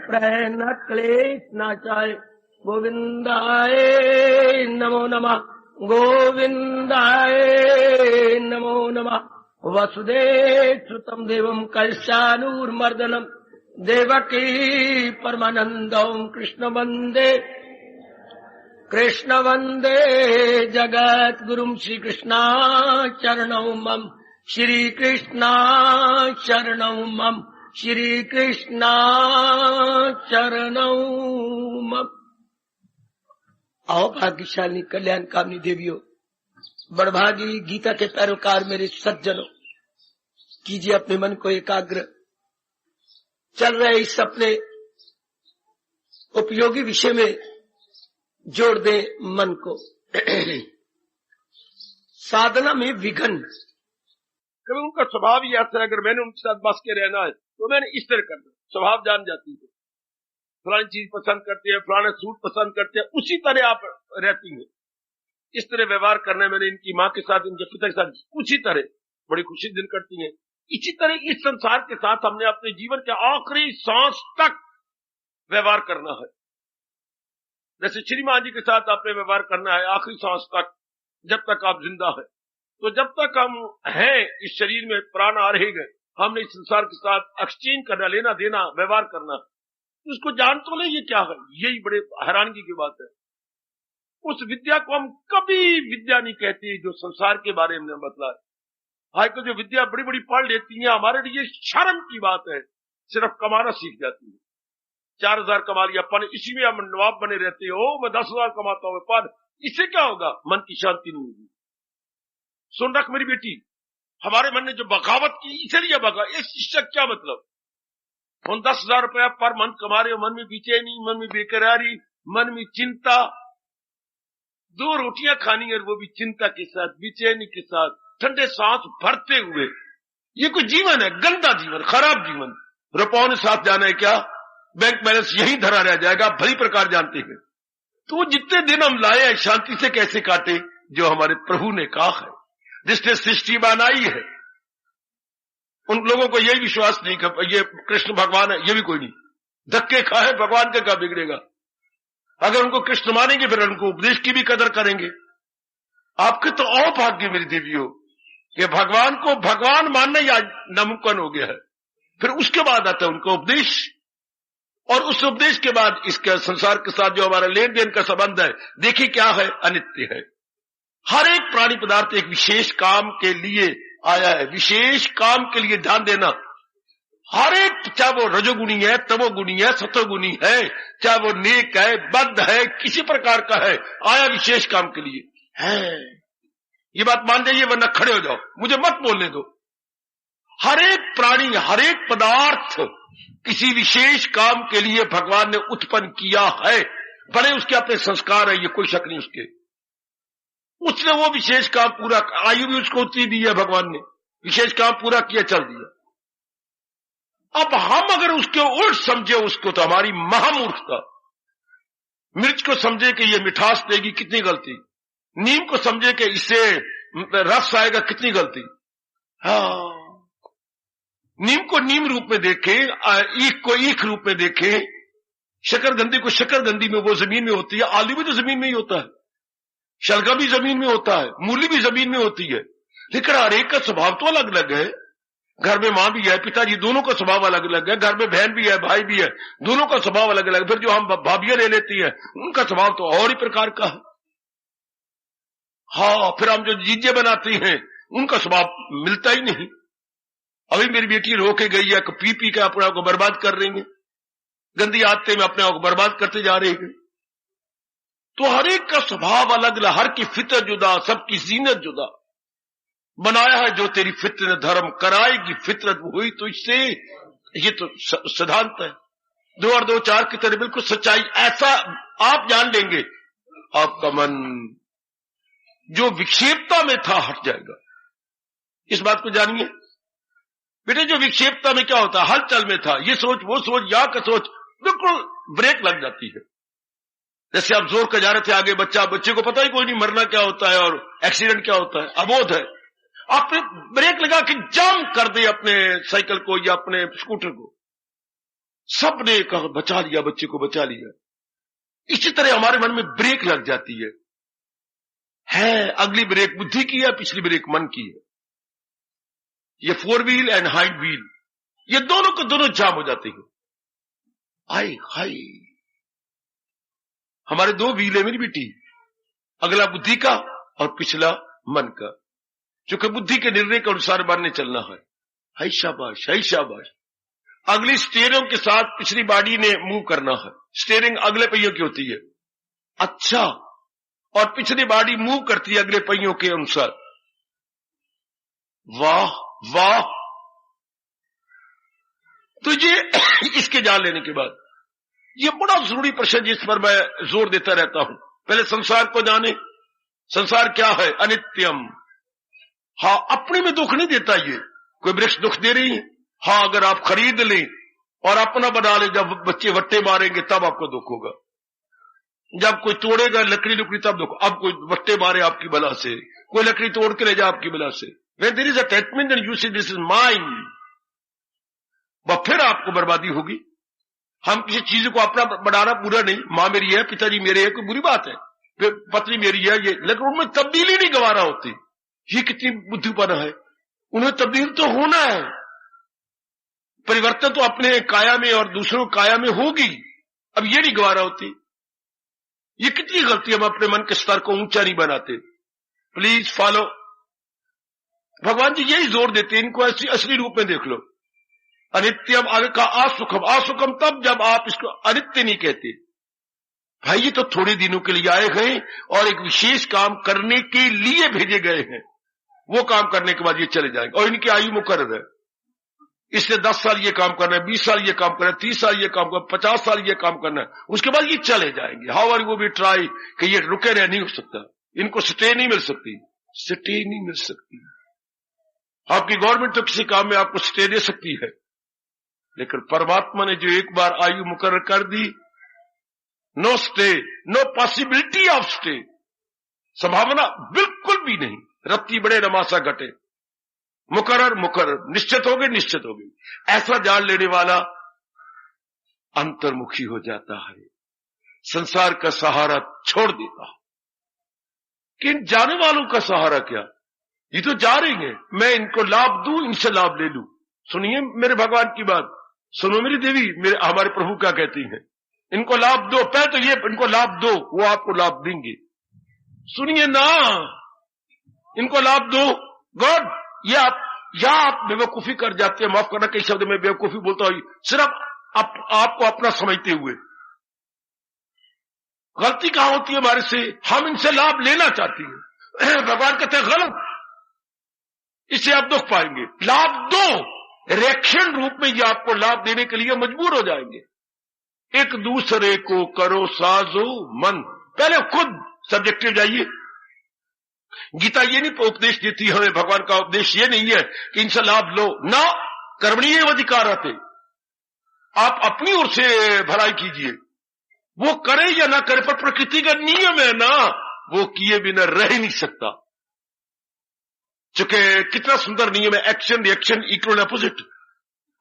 प्रय न क्लेश नाशाय गोविंदाय नमो नमः, गोविंदाय नमो नमः। वसुदेव सुतम देवम कलशानूर्मर्दनम देवकी परमानंदम कृष्ण वंदे जगत गुरुम श्री कृष्णा चरणौ मम, श्री कृष्णा चरणौ मम, श्री कृष्णा चरणौ मम। आओ भाग्यशाली कल्याण कामनी देवियों, बड़भागी गीता के पैरोकार मेरे सज्जनों, कीजिए अपने मन को एकाग्र। चल रहे इस अपने उपयोगी विषय में जोड़ दे मन को। साधना में विघन, कभी उनका स्वभाव ही ऐसा है, अगर मैंने उनके साथ बस के रहना है तो मैंने इस तरह करना। स्वभाव जान जाती है, फलानी चीज पसंद करते हैं, फलाना सूट पसंद करते हैं, उसी तरह आप रहती हैं। इस तरह व्यवहार करना है मैंने इनकी माँ के साथ, इनके पिता के साथ, उसी तरह बड़ी खुशी दिन करती हैं। इसी तरह इस संसार के साथ हमने अपने जीवन के आखिरी सांस तक व्यवहार करना है। जैसे श्री माँ जी के साथ आपने व्यवहार करना है आखिरी सांस तक, जब तक आप जिंदा है। तो जब तक हम हैं इस शरीर में, प्राण आ रहेंगे, हमने इस संसार के साथ एक्सचेंज करना, लेना देना, व्यवहार करना। उसको जान तो ले ये क्या है, यही बड़े हैरानगी की बात है। उस विद्या को हम कभी विद्या नहीं कहते जो संसार के बारे में बतला है। हाय तो जो विद्या बड़ी बड़ी पढ़ लेती है, हमारे लिए शर्म की बात है, सिर्फ कमाना सीख जाती है। 4000 कमा लिया, पर इसी में हम नवाब बने रहते हो, मैं 10,000 कमाता हूं, पर इससे क्या होगा? मन की शांति नहीं होगी। सुन रख मेरी बेटी, हमारे मन ने जो बगावत की, इसलिए बगा, इससे क्या मतलब? हम 10,000 रुपया पर मंथ कमा रहे हो, मन में बेचैनी, मन में बेकरारी, मन में चिंता। 2 रोटियां खानी है, वो भी चिंता के साथ, बेचैनी के साथ, ठंडे सांस भरते हुए। ये कोई जीवन है? गंदा जीवन, खराब जीवन। रुपयों ने साथ जाना है क्या? बैंक बैलेंस यही धरा रह जाएगा, भली प्रकार जानते हैं। तो जितने दिन हम लाए हैं, शांति से कैसे काटे? जो हमारे प्रभु ने कहा है, जिसने सृष्टि बनाई है, उन लोगों को यही विश्वास नहीं कि ये कृष्ण भगवान है, ये भी कोई नहीं। धक्के खाए भगवान का क्या बिगड़ेगा? अगर उनको कृष्ण मानेंगे फिर उनको उपदेश की भी कदर करेंगे। आपके तो अभाग्य मेरी देवियों कि भगवान को भगवान मानना ही आज नामुमकिन हो गया है। फिर उसके बाद आता है उनका उपदेश, और उस उपदेश के बाद इसके संसार के साथ जो हमारा लेन देन का संबंध है, देखिए क्या है, अनित्य है। हर एक प्राणी पदार्थ एक विशेष काम के लिए आया है, विशेष काम के लिए ध्यान देना। हर एक, चाहे वो रजोगुणी है, तमोगुणी है, सतोगुणी है, चाहे वो नेक है, बद्ध है, किसी प्रकार का है, आया विशेष काम के लिए है। ये बात मान जाइए, वरना खड़े हो जाओ, मुझे मत बोलने दो। हर एक प्राणी, हर एक पदार्थ किसी विशेष काम के लिए भगवान ने उत्पन्न किया है। भले उसके अपने संस्कार है, ये कोई शक नहीं उसके। उसने वो विशेष काम पूरा, आयु भी उसको उतनी दी है भगवान ने, विशेष काम पूरा किया, चल दिया। अब हम अगर उसके उल्ट समझे उसको, तो हमारी महामूर्खता। मिर्च को समझे कि ये मिठास देगी, कितनी गलती। नीम को समझे कि इससे रस आएगा, कितनी गलती। हाँ, नीम को नीम रूप में देखे, ईख को ईख रूप में देखे, शकरगंदी को शकरगंदी में, वो जमीन में होती है। आलू भी तो जमीन में ही होता है, शलगम भी जमीन में होता है, मूली भी जमीन में होती है। लेकिन हर एक का स्वभाव तो अलग अलग है। घर में माँ भी है, पिताजी दोनों का स्वभाव अलग अलग है, घर में बहन भी है, भाई भी है, दोनों का स्वभाव अलग अलग। फिर जो हम भाभियां ले लेती है, उनका स्वभाव तो और ही प्रकार का है। हाँ, फिर हम जो जीजे बनाते हैं, उनका स्वभाव मिलता ही नहीं। अभी मेरी बेटी रो के गई है, पी पी के अपने आप को बर्बाद कर रही है, गंदी आदतें में अपने आप को बर्बाद करते जा रही है। तो हर एक का स्वभाव अलग अलग, हर की फितर जुदा, सबकी जीनत जुदा। बनाया है जो तेरी फितर धर्म कराएगी फितरत हुई तो इससे, ये तो सिद्धांत है। 2 और 2 4 की तरह बिल्कुल सच्चाई। ऐसा आप जान लेंगे, आपका मन जो विक्षेपता में था हट जाएगा। इस बात को जानिए बेटे, जो विक्षेपता में क्या होता है, हलचल में था, ये सोच वो सोच, या का सोच, बिल्कुल ब्रेक लग जाती है। जैसे आप जोर कर जा रहे थे आगे, बच्चे को पता ही कोई नहीं मरना क्या होता है और एक्सीडेंट क्या होता है, अबोध है। आप ब्रेक लगा के जाम कर दे अपने साइकिल को या अपने स्कूटर को, सबने कहा बचा लिया, बच्चे को बचा लिया। इसी तरह हमारे मन में ब्रेक लग जाती है अगली ब्रेक बुद्धि की है, पिछली ब्रेक मन की है। ये 4 व्हील एंड हाइंड व्हील, ये दोनों को दोनों जाम हो जाते हैं। आई हाय, हमारे 2 व्हील है मेरी बेटी, अगला बुद्धि का और पिछला मन का। क्योंकि बुद्धि के निर्णय के अनुसार मानने चलना है। हाय शाबाश, हाय शाबाश। अगली स्टीयरिंग के साथ पिछली बॉडी ने मूव करना है। स्टीयरिंग अगले पहियों की होती है, अच्छा, और पिछली बॉडी मूव करती है अगले पहियों के अनुसार। वाह वाह। तो ये इसके जान लेने के बाद ये बड़ा जरूरी प्रश्न जिस पर मैं जोर देता रहता हूं, पहले संसार को जाने। संसार क्या है? अनित्यम। हाँ, अपने में दुख नहीं देता ये। कोई वृक्ष दुख दे रही है, हाँ, अगर आप खरीद लें और अपना बना ले, जब बच्चे वट्टे मारेंगे तब आपको दुख होगा। जब कोई तोड़ेगा लकड़ी लुकड़ी तब दुख। अब कोई वट्टे मारे आपकी बला से, कोई लकड़ी तोड़ के ले जाए आपकी बला से, when there is attachment and you say this is mine, फिर आपको बर्बादी होगी। हम किसी चीज को अपना बनाना बुरा नहीं, मां मेरी है, पिताजी मेरे है, कोई बुरी बात है, पत्नी मेरी है, ये, लेकिन उनमें तब्दीली नहीं गवारा होती। ये कितनी बुद्धिपना है। उन्हें तब्दील तो होना है, परिवर्तन तो अपने काया में और दूसरों काया में होगी। अब ये नहीं गवारा होती। ये कितनी गलती, हम अपने मन के स्तर को ऊंचा नहीं बनाते। Please follow. भगवान जी यही जोर देते हैं, इनको ऐसी असली रूप में देख लो। अनित्यम, आगे का असुखम। असुखम तब जब आप इसको अनित्य नहीं कहते। भाई ये तो थोड़े दिनों के लिए आए हैं और एक विशेष काम करने के लिए भेजे गए हैं। वो काम करने के बाद ये चले जाएंगे और इनकी आयु मुकर्रर है। इसने 10 साल ये काम करना है, 20 साल ये काम करना है, 30 साल ये काम करना है, 50 साल ये काम करना है, उसके बाद ये चले जाएंगे। हाउ आर वो भी ट्राई कि ये रुके रहे, नहीं हो सकता। इनको स्टे नहीं मिल सकती, स्टे नहीं मिल सकती। आपकी गवर्नमेंट तो किसी काम में आपको स्टे दे सकती है, लेकिन परमात्मा ने जो एक बार आयु मुकर्रर कर दी, no stay, no possibility of stay, संभावना बिल्कुल भी नहीं। रत्ती बड़े रमासा घटे, मुकर्रर मुकर्रर, निश्चित हो गई, निश्चित हो गई। ऐसा जान लेने वाला अंतर्मुखी हो जाता है, संसार का सहारा छोड़ देता है। किन जाने वालों का सहारा क्या? ये तो जा रही है, मैं इनको लाभ दूं, इनसे लाभ ले लूं। सुनिए मेरे भगवान की बात, सुनो मेरी देवी, मेरे हमारे प्रभु क्या कहती हैं, इनको लाभ दो। पहले तो ये इनको लाभ दो, वो आपको लाभ देंगे। सुनिए ना, इनको लाभ दो। गॉड, ये आप बेवकूफी कर जाते हैं। माफ करना कई शब्द में बेवकूफी बोलता हूं, सिर्फ आपको अपना समझते हुए। गलती कहां होती है हमारे से? हम इनसे लाभ लेना चाहते हैं। भगवान कहते हैं गलत, इससे आप दुख पाएंगे। लाभ दो, रिएक्शन रूप में ये आपको लाभ देने के लिए मजबूर हो जाएंगे। एक दूसरे को करो साजो मन। पहले खुद सब्जेक्टिव जाइए। गीता ये नहीं उपदेश देती हमें, भगवान का उपदेश ये नहीं है कि इनसे लाभ लो ना। कर्मणीय अधिकार आते, आप अपनी ओर से भलाई कीजिए, वो करे या ना करे, पर प्रकृति का नियम है ना, वो किए बिना रह ही नहीं सकता। चूंकि कितना सुंदर नियम है, एक्शन रिएक्शन इक्वल अपोजिट।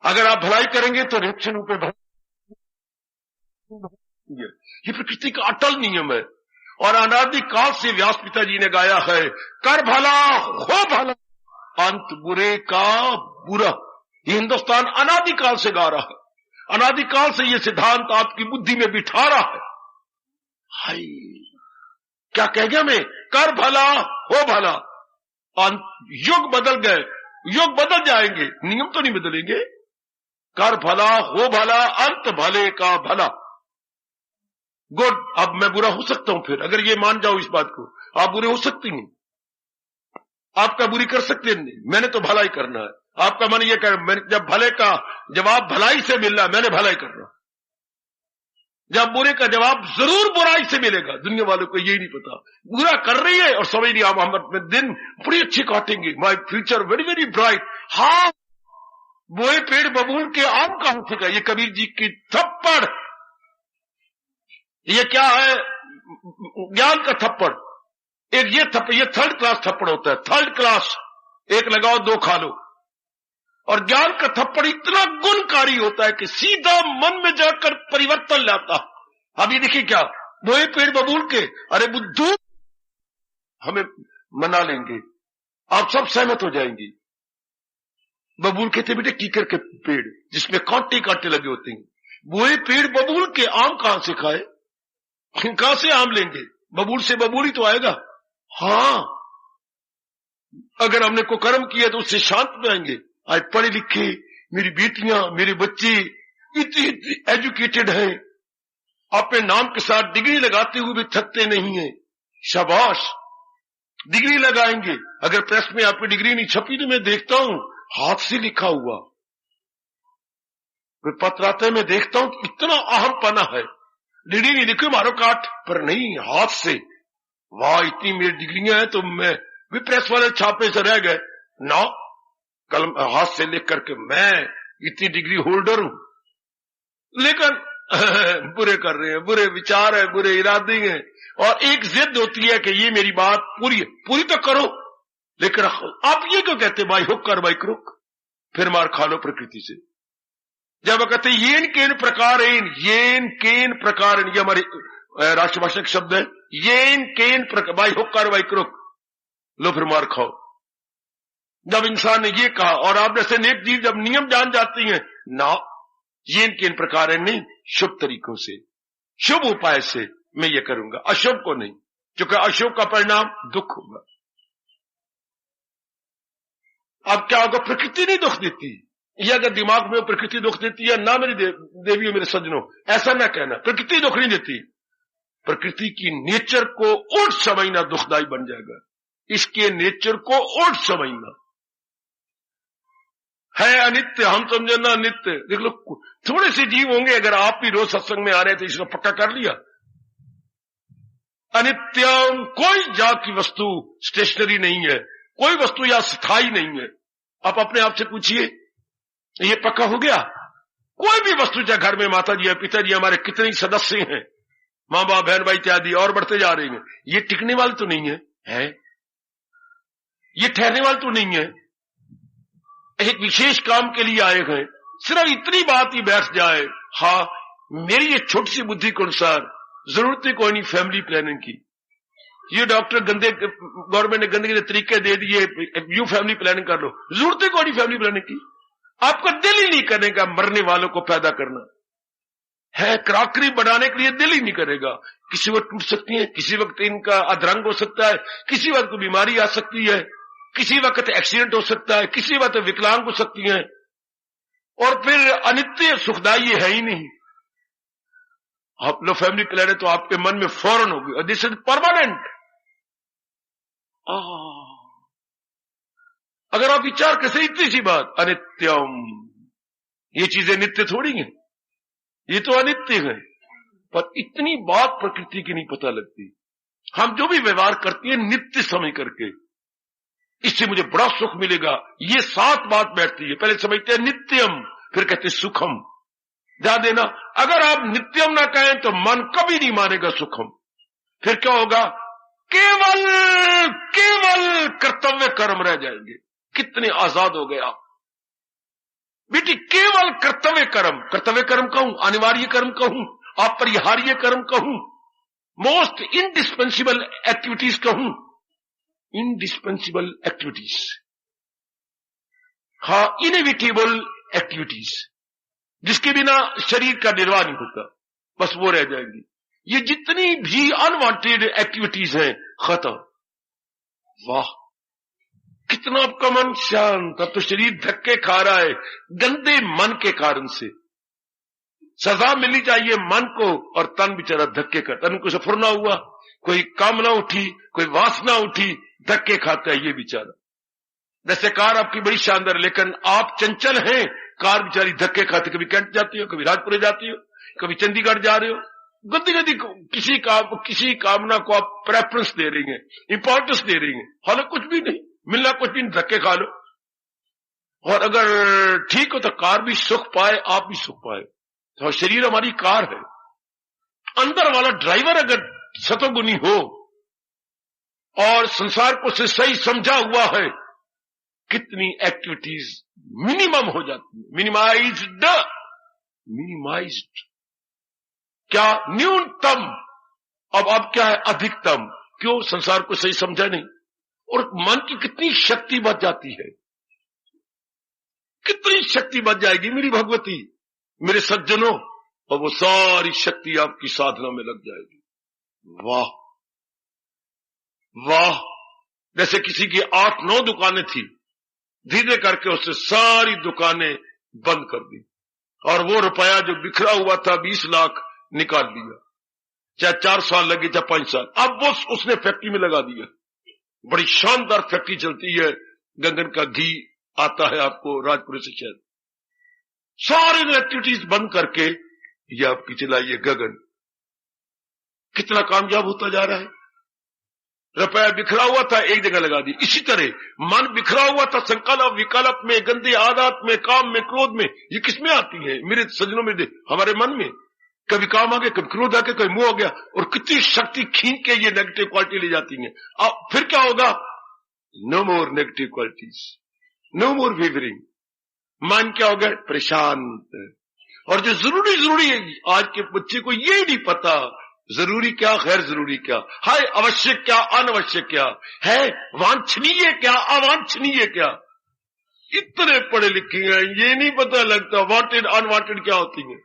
अगर आप भलाई करेंगे तो रिएक्शन ऊपर, ये प्रकृति का अटल नियम है। और अनादिकाल से व्यास पिताजी ने गाया है, कर भला हो भला, अंत बुरे का बुरा। ये हिंदुस्तान अनादिकाल से गा रहा है, अनादिकाल से ये सिद्धांत आपकी बुद्धि में बिठा रहा है। हाय, क्या कह गया मैं? कर भला हो भला, युग बदल गए, युग बदल जाएंगे, नियम तो नहीं बदलेंगे। कर भला हो भला, अंत भले का भला। गुड, अब मैं बुरा हो सकता हूं फिर, अगर ये मान जाओ इस बात को। आप बुरे हो सकते नहीं, आपका बुरी कर सकते नहीं, मैंने तो भलाई करना है। आपका मन ये कर, जब भले का जवाब भलाई से मिल रहा है, मैंने भलाई करना। जब बुरे का जवाब जरूर बुराई से मिलेगा। दुनिया वालों को यही नहीं पता, बुरा कर रही है और समझ नहीं, हम अपने दिन बड़ी अच्छी काटेंगे, my future very very bright. हाँ, बोए पेड़ बबूल के आम कहां से गए? ये कबीर जी की थप्पड़। ये क्या है? ज्ञान का थप्पड़। एक ये थप्पड़, ये थर्ड क्लास थप्पड़ होता है, थर्ड क्लास। एक लगाओ, दो खा लो। और ज्ञान का थप्पड़ इतना गुणकारी होता है कि सीधा मन में जाकर परिवर्तन लाता। अब ये देखिए क्या, बोए पेड़ बबूल के, अरे बुद्धू हमें मना लेंगे, आप सब सहमत हो जाएंगी। बबूल के थे बेटे कीकर के पेड़ जिसमें कांटे कांटे लगे होते हैं। बोए पेड़ बबूल के, आम कहां से खाए, कहां से आम लेंगे, बबूल से बबूल ही तो आएगा। हाँ, अगर हमने को कर्म किया तो उससे शांत में आएंगे। आज पढ़े लिखे मेरी बेटियां मेरे बच्चे इतनी एजुकेटेड हैं, अपने नाम के साथ डिग्री लगाते हुए भी थकते नहीं है। शाबाश, डिग्री लगाएंगे। अगर प्रेस में आपकी डिग्री नहीं छपी तो मैं देखता हूं हाथ से लिखा हुआ, फिर पत्र आते हैं मैं देखता हूं इतना अहमपना है, डिग्री नहीं लिखी मारो काट, पर नहीं हाथ से। वाह, इतनी मेरी डिग्रियां हैं तो मैं भी प्रेस वाले छापे से रह गए ना, कलम हाथ से लिख करके मैं इतनी डिग्री होल्डर हूं। लेकिन बुरे कर रहे हैं, बुरे विचार है, बुरे इरादे हैं, और एक जिद होती है कि ये मेरी बात पूरी तो करो। लेकिन आप ये क्यों कहते भाई हुक कर भाई क्रुक, फिर मार खा लो प्रकृति से। जब कहते येन केन प्रकार, येन केन प्रकार, ये हमारे राष्ट्रभाषा के शब्द है, येन केन प्रकार, भाई हुक कर भाई क्रुक, लो फिर मार खाओ। जब इंसान ने ये कहा, और आप जैसे नेक जीव जब नियम जान जाती हैं ना, ये किन प्रकार है, नहीं शुभ तरीकों से, शुभ उपाय से मैं ये करूंगा, अशुभ को नहीं, क्योंकि अशुभ का परिणाम दुख होगा। अब क्या होगा, प्रकृति नहीं दुख देती, या अगर दिमाग में प्रकृति दुख देती है ना, मेरी देवियों मेरे सज्जनों ऐसा ना कहना, प्रकृति दुख नहीं देती। प्रकृति की नेचर को उल्ट समझना दुखदाई बन जाएगा, इसके नेचर को उल्ट समझना है अनित्य, हम समझे ना नित्य। देख लो थोड़े से जीव होंगे, अगर आप भी रोज सत्संग में आ रहे थे इसको पक्का कर लिया। अनित्यम, कोई जा की वस्तु स्टेशनरी नहीं है, कोई वस्तु या स्थायी नहीं है। आप अपने आप से पूछिए, ये पक्का हो गया? कोई भी वस्तु, चाहे घर में माता जी है, पिताजी हमारे कितने सदस्य हैं, माँ बाप बहन भाई इत्यादि और बढ़ते जा रहे हैं, ये टिकने वाली तो नहीं है, ये ठहरने वाली तो नहीं है, एक विशेष काम के लिए आए हैं। सिर्फ इतनी बात ही बैठ जाए, हाँ मेरी ये छोटी सी बुद्धि के अनुसार जरूरत है कोई नहीं फैमिली प्लानिंग की, ये डॉक्टर गवर्नमेंट ने गंदे तरीके दे दिए, यू फैमिली प्लानिंग कर लो, जरूरत है कोई नहीं फैमिली प्लानिंग की। आपका दिल ही नहीं करेगा मरने वालों को पैदा करना है, क्राकरी बढ़ाने के लिए दिल ही नहीं करेगा। किसी वक्त टूट सकती है, किसी वक्त इनका अधरंग हो सकता है, किसी वक्त बीमारी आ सकती है, किसी वक्त एक्सीडेंट हो सकता है, किसी वक्त विकलांग हो सकती है, और फिर अनित्य सुखदाई है ही नहीं। आप लोग फैमिली प्लान है तो आपके मन में फौरन होगी दिस इज परमानेंट। अगर आप विचार कैसे, इतनी सी बात, अनित्यम, ये चीजें नित्य थोड़ी हैं, ये तो अनित्य है, पर इतनी बात प्रकृति की नहीं पता लगती। हम जो भी व्यवहार करते हैं नित्य समझ करके, इससे मुझे बड़ा सुख मिलेगा, ये 7 बात बैठती है। पहले समझते हैं नित्यम, फिर कहते सुखम। ध्यान देना, अगर आप नित्यम ना कहें तो मन कभी नहीं मानेगा सुखम। फिर क्या होगा, केवल कर्तव्य कर्म रह जाएंगे। कितने आजाद हो गए आप बेटी, केवल कर्तव्य कर्म कहूं, अनिवार्य कर्म कहूं, अपरिहार्य कर्म कहूं, मोस्ट इंडिस्पेंसिबल एक्टिविटीज कहूं, इंडिस्पेंसिबल एक्टिविटीज, हाँ इनएविटेबल एक्टिविटीज, जिसके बिना शरीर का निर्वाह नहीं होता, बस वो रह जाएंगी। ये जितनी भी अनवांटेड एक्टिविटीज हैं खत्म। वाह, कितना आपका मन शांत। अब तो शरीर धक्के खा रहा है गंदे मन के कारण से। सजा मिलनी चाहिए मन को, और तन बेचारा धक्के का, तन को सफर ना हुआ, कोई कामना उठी, कोई वासना उठी, धक्के खाता है ये बेचारा। जैसे कार आपकी बड़ी शानदार, लेकिन आप चंचल हैं, कार बेचारी धक्के खाते, कभी कैंट जाती हो, कभी राजपुरे जाती हो, कभी चंडीगढ़ जा रहे हो, गद्दी किसी कामना को आप प्रेफरेंस दे रही हैं, इंपॉर्टेंस दे रही हैं, हालांकि कुछ भी नहीं मिलना, कुछ भी नहीं, धक्के खा लो। और अगर ठीक हो तो कार भी सुख पाए, आप भी सुख पाए। तो शरीर हमारी कार है, अंदर वाला ड्राइवर अगर सतोगुनी हो और संसार को से सही समझा हुआ है, कितनी एक्टिविटीज मिनिमम हो जाती है, मिनिमाइज्ड, क्या न्यूनतम, अब क्या है अधिकतम। क्यों? संसार को सही समझा नहीं। और मन की कितनी शक्ति बच जाती है, कितनी शक्ति बच जाएगी मेरी भगवती, मेरे सज्जनों, और वो सारी शक्ति आपकी साधना में लग जाएगी। वाह वाह। जैसे किसी की 8-9 दुकानें थी, धीरे करके उससे सारी दुकानें बंद कर दी और वो रुपया जो बिखरा हुआ था 20 लाख निकाल लिया, चाहे 4 साल लगे चाहे 5 साल, अब वो उसने फैक्ट्री में लगा दिया। बड़ी शानदार फैक्ट्री चलती है, गगन का घी आता है आपको राजपुर से शहर। सारी एक्टिविटीज बंद करके ये आपकी चलाइए गगन, कितना कामयाब होता जा रहा है। रुपया बिखरा हुआ था एक जगह लगा दी। इसी तरह मन बिखरा हुआ था संकल्प विकल्प में, गंदी आदत में, काम में, क्रोध में। ये किसमें आती है मेरे सज्जनों में? हमारे मन में। कभी काम आ गया, कभी क्रोध आ गया, कभी मोह आ गया, और कितनी शक्ति खींच के ये नेगेटिव क्वालिटी ले जाती है। अब फिर क्या होगा? No more negative qualities, no more wavering. मन क्या हो गया? परेशान। और जो जरूरी है, आज के बच्चे को ये नहीं पता जरूरी क्या, गैर जरूरी क्या है, आवश्यक क्या, अनावश्यक क्या है, वांछनीय क्या, अवांछनीय क्या। इतने पढ़े लिखे हैं, ये नहीं पता लगता वांटेड अनवांटेड क्या होती है।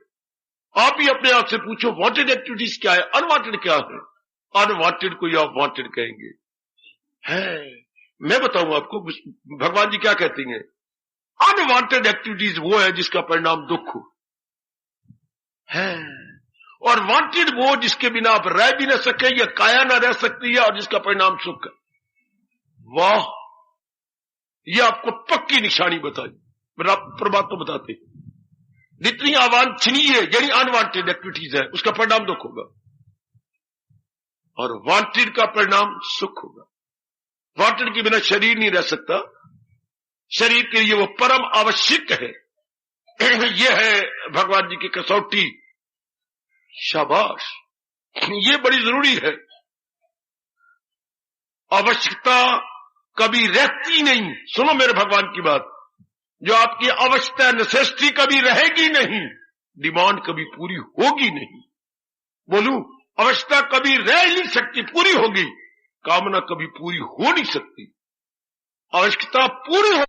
आप ही अपने आप से पूछो, वांटेड एक्टिविटीज क्या है, अनवांटेड क्या है। अनवांटेड को आप वांटेड कहेंगे है। मैं बताऊं आपको भगवान जी क्या कहती हैं। अनवांटेड एक्टिविटीज वो है जिसका परिणाम दुख हो है, और वांटेड वो जिसके बिना आप रह भी न सके या काया न रह सकती है और जिसका परिणाम सुख है। वाह, ये आपको पक्की निशानी बताई, परमात्मा बताते हैं। जितनी अवांछनीय यानी अनवांटेड एक्टिविटीज है उसका परिणाम दुख होगा, और वांटेड का परिणाम सुख होगा। वांटेड के बिना शरीर नहीं रह सकता, शरीर के लिए वो परम आवश्यक है। यह है भगवान जी की कसौटी। शाबाश, ये बड़ी जरूरी है। आवश्यकता कभी रहती नहीं। सुनो मेरे भगवान की बात, जो आपकी आवश्यकता नेसेसिटी कभी रहेगी नहीं, डिमांड कभी पूरी होगी नहीं। बोलूं, आवश्यकता कभी रह नहीं सकती, पूरी होगी। कामना कभी पूरी हो नहीं सकती। आवश्यकता पूरी हो,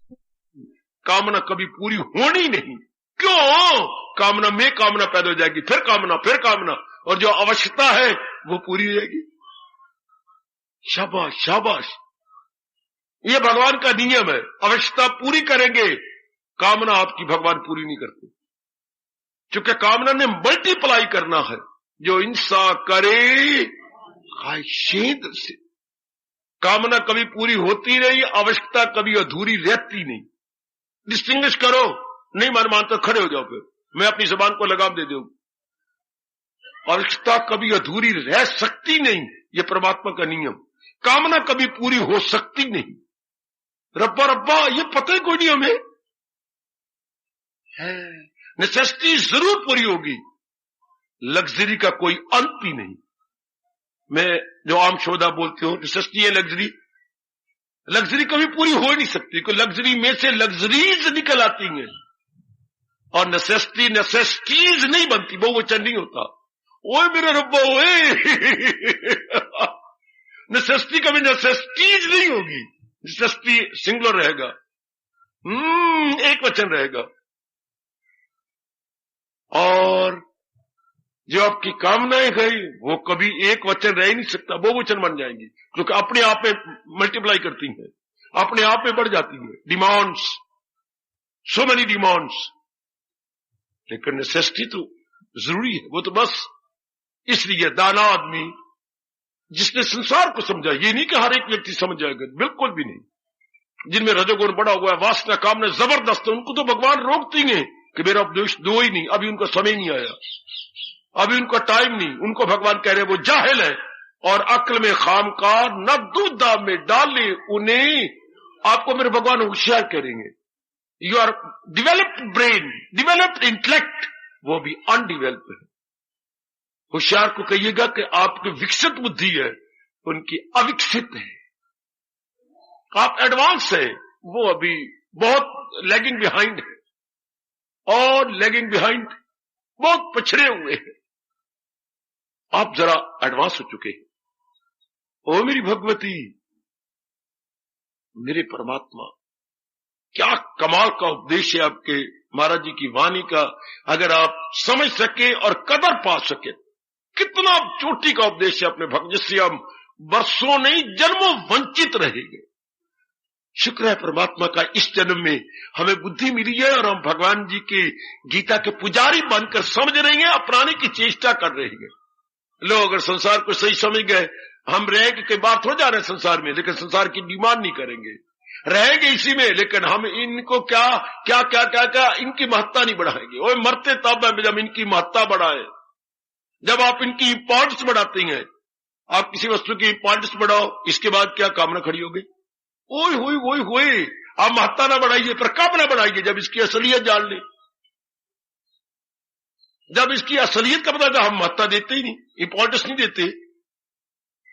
कामना कभी पूरी होनी नहीं। क्यों? कामना में कामना पैदा हो जाएगी, फिर कामना, फिर कामना, और जो आवश्यकता है वो पूरी हो जाएगी। शाबाश शाबाश, ये भगवान का नियम है। आवश्यकता पूरी करेंगे, कामना आपकी भगवान पूरी नहीं करते, क्योंकि कामना ने मल्टीप्लाई करना है। जो इंसान करे ख्वाहिशें से, कामना कभी पूरी होती नहीं, आवश्यकता कभी अधूरी रहती नहीं। डिस्टिंग्विश करो। नहीं मन मानता खड़े हो जाओ, फिर मैं अपनी जबान को लगाम दे दूं। आवश्यकता कभी अधूरी रह सकती नहीं, ये परमात्मा का नियम। कामना कभी पूरी हो सकती नहीं। रब्बा रब्बा, ये पता ही कोई नहीं हमें है। नेसेसिटी जरूर पूरी होगी, लग्जरी का कोई अंत ही नहीं। मैं जो आम शोधा बोलती हूं, नेसेसिटी है लग्जरी, लग्जरी कभी पूरी हो ही नहीं सकती, क्योंकि लग्जरी में से लग्जरीज निकल आती हैं, और नेसेसिटी नेसेसिटीज नहीं बनती, वो वचन नहीं होता। ओए मेरे रब्बा, ओए नेसेसिटी कभी नेसेसिटीज नहीं होगी। नेसेसिटी सिंगुलर रहेगा, एक वचन रहेगा। और जो आपकी कामनाएं गई वो कभी एक वचन रह ही नहीं सकता, वो वचन बन जाएंगी, क्योंकि अपने आप में मल्टीप्लाई करती हैं, अपने आप में बढ़ जाती है। डिमांड्स, सो मेनी डिमांड्स, लेकिन नेसेसिटी तो जरूरी है। वो तो बस इसलिए दाना आदमी जिसने संसार को समझा, ये नहीं कि हर एक व्यक्ति समझ जाएगा, बिल्कुल भी नहीं। जिनमें रजोगुण बड़ा हुआ है, वासना कामना जबरदस्त है, उनको तो भगवान रोकती हैं कि मेरा उपदेश दो ही नहीं, अभी उनका समय नहीं आया, अभी उनका टाइम नहीं। उनको भगवान कह रहे वो जाहिल है और अक्ल में खामकार, न दूधा में डाले उन्हें। आपको मेरे भगवान होशियार करेंगे। You are developed brain, developed intellect, वो भी अनडिवेलप्ड है। होशियार को कहिएगा कि आपकी विकसित बुद्धि है, उनकी अविकसित है। आप एडवांस है, वो अभी बहुत लैगिंग बिहाइंड है और लैगिंग बिहाइंड, बहुत पछड़े हुए हैं। आप जरा एडवांस हो चुके हैं। ओ मेरी भगवती, मेरे परमात्मा, क्या कमाल का उपदेश है आपके महाराज जी की वाणी का। अगर आप समझ सके और कदर पा सके, कितना चोटी का उपदेश है अपने भक्त, जिससे हम वर्षों नहीं जन्मों वंचित रहेंगे। शुक्र है परमात्मा का, इस जन्म में हमें बुद्धि मिली है और हम भगवान जी के गीता के पुजारी बनकर समझ रहे हैं, अपनाने की चेष्टा कर रहे हैं। लोग अगर संसार को सही समझ गए, हम रहेंगे, कई बार थोड़ा जा रहे हैं संसार में, लेकिन संसार की डिमांड नहीं करेंगे, रहेंगे इसी में, लेकिन हम इनको क्या क्या क्या क्या क्या इनकी महत्ता नहीं बढ़ाएंगे। वो मरते तब है जब इनकी महत्ता बढ़ाए, जब आप इनकी इंपॉर्टेंस बढ़ाते हैं। आप किसी वस्तु की इंपॉर्टेंस बढ़ाओ, इसके बाद क्या कामना खड़ी हो गई, ओए होए ओए होए। आप महत्ता ना बढ़ाइए, पर कब ना बढ़ाइए, जब इसकी असलियत जान ले, जब इसकी असलियत का पता चला। हम महत्ता देते ही नहीं, इंपॉर्टेंस नहीं देते,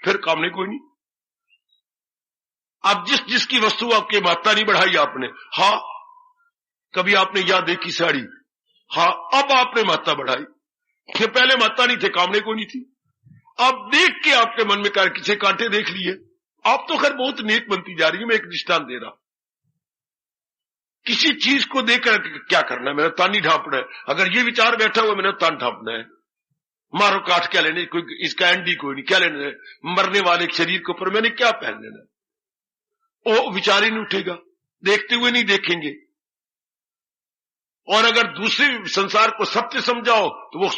फिर कामने कोई नहीं। अब जिसकी वस्तु आपकी महत्ता नहीं बढ़ाई आपने, हाँ कभी आपने याद देखी साड़ी, हाँ अब आपने महत्ता बढ़ाई, कि पहले महत्ता नहीं थे, कामने को नहीं थी। अब देख के आपके मन में किसी कांटे देख लिए, आप तो खैर बहुत नेक बनती जा रही है। मैं एक दृष्टांत दे रहा, किसी चीज को देखकर क्या करना है, मेरा तान नहीं ढांपना है। अगर ये विचार बैठा हुआ, मैंने तान ढांपना है, मारो काट क्या लेने, कोई इसका एंडी कोई नहीं, क्या लेना है, मरने वाले शरीर के ऊपर मैंने क्या पहन लेना। वो विचार ही नहीं उठेगा, देखते हुए नहीं देखेंगे। और अगर दूसरे संसार को सत्य समझाओ तो वो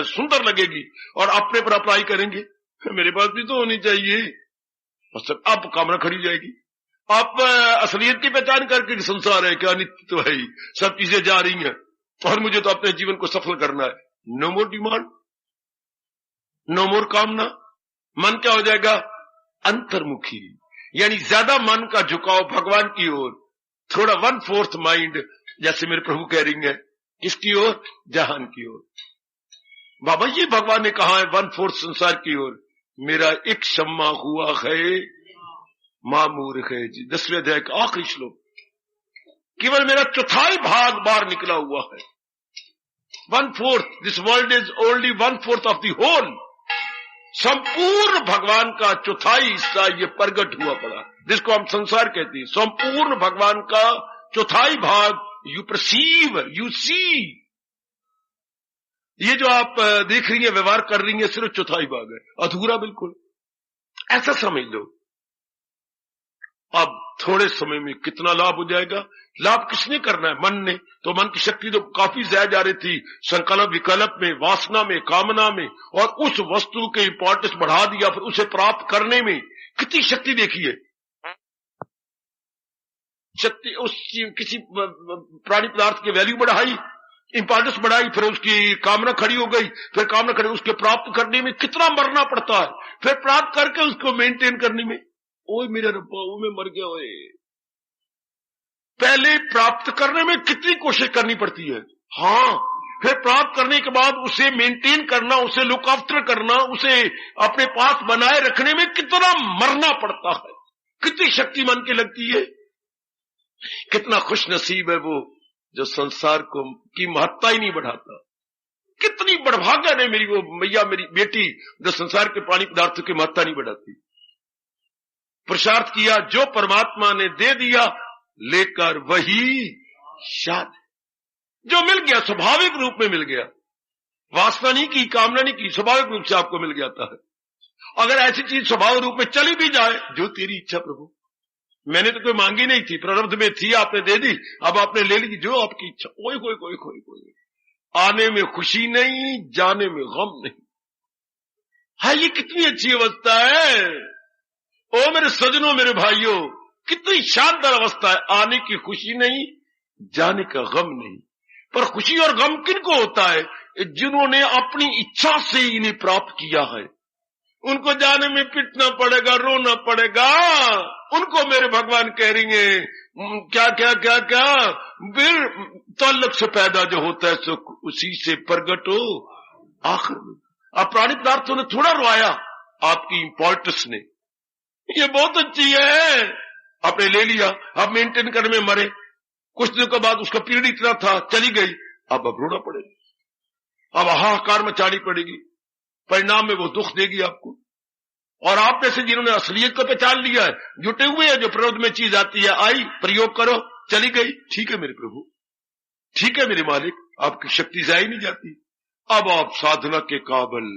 सुंदर लगेगी और अपने पर अप्लाई करेंगे, मेरे पास भी तो होनी चाहिए, अब कामना खड़ी जाएगी। आप असलियत की पहचान करके संसार है क्या, नित्य तो है ही, सब चीजें जा रही हैं और मुझे तो अपने जीवन को सफल करना है। नो मोर डिमांड, नो मोर कामना। मन क्या हो जाएगा, अंतर्मुखी, यानी ज्यादा मन का झुकाव भगवान की ओर, थोड़ा 1/4 माइंड, जैसे मेरे प्रभु कह रही है, किसकी ओर, जहान की ओर। बाबा ये भगवान ने कहा है 1/4 संसार की ओर। मेरा एक शम्मा हुआ है मामूर है जी, 10वें अध्याय का आखिरी श्लोक, केवल मेरा चौथाई भाग बाहर निकला हुआ है। 1/4, this world is only 1/4 of the whole. संपूर्ण भगवान का चौथाई हिस्सा ये प्रगट हुआ पड़ा, जिसको हम संसार कहते हैं। संपूर्ण भगवान का चौथाई भाग यू परसीव, यू सी। ये जो आप देख रही है, व्यवहार कर रही है, सिर्फ चौथाई भाग है, अधूरा बिल्कुल, ऐसा समझ लो। अब थोड़े समय में कितना लाभ हो जाएगा। लाभ किसने करना है, मन ने। तो मन की शक्ति तो काफी ज्यादा जा रही थी संकल्प विकल्प में, वासना में, कामना में, और उस वस्तु के इंपॉर्टेंस बढ़ा दिया, फिर उसे प्राप्त करने में कितनी शक्ति देखी है। शक्ति उस किसी प्राणी पदार्थ की वैल्यू बढ़ाई, इंपॉर्टेंस बढ़ाई, फिर उसकी कामना खड़ी हो गई, फिर कामना खड़ी, उसके प्राप्त करने में कितना मरना पड़ता है, फिर प्राप्त करके उसको मेंटेन करने में, ओए मेरे रब्बा वो मैं मर गया। ओए पहले प्राप्त करने में कितनी कोशिश करनी पड़ती है, हाँ, फिर प्राप्त करने के बाद उसे मेंटेन करना, उसे लुक आफ्टर करना, उसे अपने पास बनाए रखने में कितना मरना पड़ता है, कितनी शक्ति मन की लगती है। कितना खुश नसीब है वो जो संसार को की महत्ता ही नहीं बढ़ाता। कितनी बड़भाग्य है मेरी वो मैया, मेरी बेटी, जो संसार के प्राणी पदार्थों की महत्ता नहीं बढ़ाती। पुरुषार्थ किया, जो परमात्मा ने दे दिया लेकर वही शाद, जो मिल गया स्वाभाविक रूप में मिल गया, वासना नहीं की, कामना नहीं की, स्वाभाविक रूप से आपको मिल जाता है। अगर ऐसी चीज स्वाभाविक रूप में चली भी जाए, जो तेरी इच्छा प्रभु, मैंने तो कोई मांगी नहीं थी, प्रारब्ध में थी, आपने दे दी, अब आपने ले ली, जो आपकी इच्छा। कोई कोई कोई कोई कोई आने में खुशी नहीं, जाने में गम नहीं। हाँ, ये कितनी अच्छी अवस्था है। ओ मेरे सजनों, मेरे भाइयों, कितनी शानदार अवस्था है। आने की खुशी नहीं, जाने का गम नहीं। पर खुशी और गम किनको होता है, जिन्होंने अपनी इच्छा से इन्हें प्राप्त किया है। उनको जाने में पिटना पड़ेगा, रोना पड़ेगा। उनको मेरे भगवान कह रही है क्या क्या क्या क्या, बिर तल्लक से पैदा जो होता है सो उसी से प्रगट हो आखिर में। अब प्राणी पदार्थों ने थोड़ा रोया, आपकी इंपॉर्टेंस ने, ये बहुत अच्छी है, आपने ले लिया, अब मेंटेन करने में मरे, कुछ दिनों के बाद उसका पीरियड इतना था, चली गई, अब रोना पड़ेगा, अब हाहाकार मचानी पड़ेगी, परिणाम में वो दुख देगी आपको। और आप में से जिन्होंने असलियत को पहचान लिया है, जुटे हुए हैं, जो प्रयोग में चीज आती है, आई, प्रयोग करो, चली गई, ठीक है मेरे प्रभु, ठीक है मेरे मालिक, आपकी शक्ति जाई नहीं जाती। अब आप साधना के काबिल,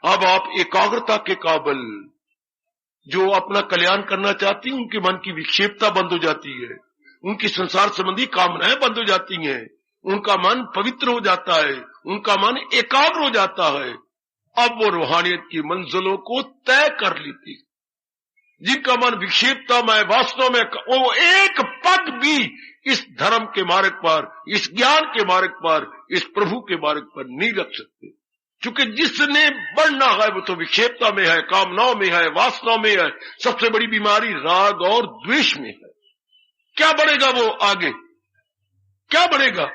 अब आप एकाग्रता के काबिल, जो अपना कल्याण करना चाहती हैं, उनके मन की विक्षेपता बंद हो जाती है, उनकी संसार संबंधी कामनाएं बंद हो जाती हैं, उनका मन पवित्र हो जाता है, उनका मन एकाग्र हो जाता है। अब वो रूहानियत की मंजिलों को तय कर लेती है। जिनका मन विक्षेपता में, वास्तव में वो एक पग भी इस धर्म के मार्ग पर, इस ज्ञान के मार्ग पर, इस प्रभु के मार्ग पर नहीं रख सकते, क्योंकि जिसने बढ़ना है वो तो विक्षेपता में है, कामनाओं में है, वासनाओं में है। सबसे बड़ी बीमारी राग और द्वेष में है। क्या बढ़ेगा वो आगे? क्या बढ़ेगा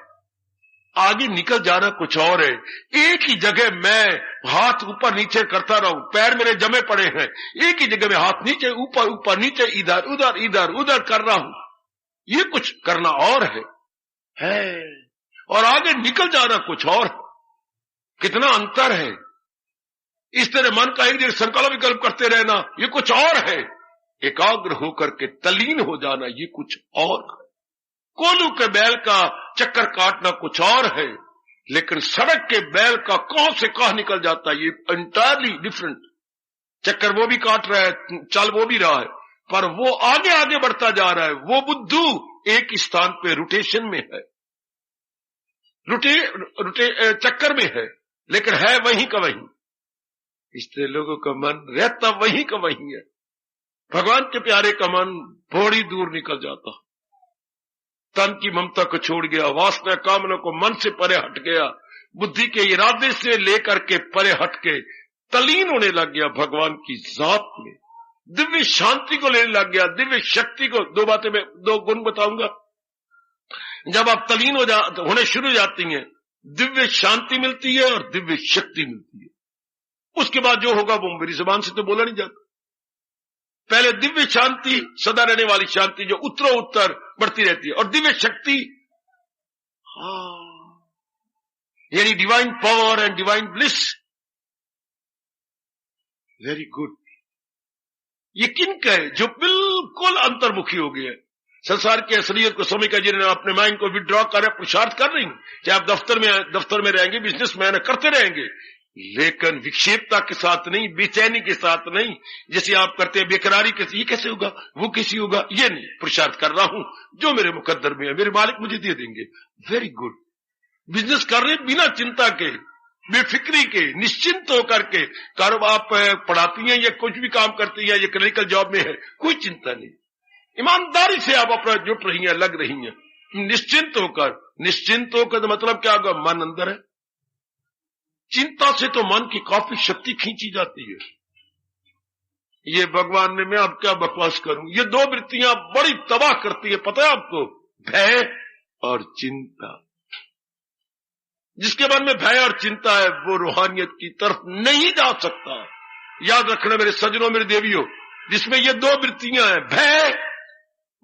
आगे? निकल जाना कुछ और है। एक ही जगह मैं हाथ ऊपर नीचे करता रहूं, पैर मेरे जमे पड़े हैं, एक ही जगह में हाथ नीचे ऊपर, ऊपर नीचे, इधर उधर, इधर उधर कर रहा हूं, ये कुछ करना और है। और आगे निकल जाना कुछ और। कितना अंतर है। इस तरह मन का एक जगह संकल्प विकल्प करते रहना, ये कुछ और है। एकाग्र होकर के तल्लीन हो जाना, ये कुछ और है। कोलू के बैल का चक्कर काटना कुछ और है, लेकिन सड़क के बैल का कहां से कहां निकल जाता है, ये एंटायरली डिफरेंट। चक्कर वो भी काट रहा है, चल वो भी रहा है, पर वो आगे आगे बढ़ता जा रहा है। वो बुद्धू एक स्थान पे रोटेशन में है, चक्कर में है, लेकिन है वहीं का वहीं। इसलिए लोगों का मन रहता वहीं का वहीं है। भगवान के प्यारे का मन थोड़ी दूर निकल जाता, तन की ममता को छोड़ गया, वासना कामना को मन से परे हट गया, बुद्धि के इरादे से लेकर के परे हट के तलीन होने लग गया भगवान की जात में, दिव्य शांति को लेने लग गया, दिव्य शक्ति को। दो बातें मैं, दो गुण बताऊंगा। जब आप तलीन होने शुरू हो जाती हैं, दिव्य शांति मिलती है और दिव्य शक्ति मिलती है। उसके बाद जो होगा वो मेरी जुबान से तो बोला नहीं जाता। पहले दिव्य शांति, सदा रहने वाली शांति जो उत्तरों उत्तर बढ़ती रहती है, और दिव्य शक्ति, यानी divine power and divine bliss. Very good. ये किनका है? जो बिल्कुल अंतर्मुखी हो गया है, संसार की असलियत को समझ कर, जिन्होंने अपने माइंड को विड्रॉ कर पुरुषार्थ कर रही हैं। चाहे आप दफ्तर में रहेंगे, बिजनेसमैन करते रहेंगे, लेकिन विक्षेपता के साथ नहीं, बेचैनी के साथ नहीं, जैसे आप करते हैं बेकरारी के, ये कैसे होगा, वो कैसे होगा, ये नहीं। पुरुषार्थ कर रहा हूं, जो मेरे मुकद्दर में है मेरे मालिक मुझे दे देंगे। Very good. बिजनेस कर रहे बिना चिंता के, बेफिक्री के, निश्चिंत होकर के। कारोबार आप पढ़ाती हैं या कुछ भी काम करती हैं या क्लिनिकल जॉब में है, कोई चिंता नहीं, ईमानदारी से आप अपना जुट रही हैं, लग रही हैं, निश्चिंत होकर। निश्चिंत होकर तो मतलब क्या होगा? मन अंदर है। चिंता से तो मन की काफी शक्ति खींची जाती है। ये भगवान ने, मैं अब क्या बकवास करूं, ये दो वृत्तियां बड़ी तबाह करती है, पता है आपको? भय और चिंता। जिसके मन में भय और चिंता है वो रूहानियत की तरफ नहीं जा सकता। याद रखना मेरे सज्जनों, मेरे देवियों, जिसमें ये दो वृत्तियां हैं, भय,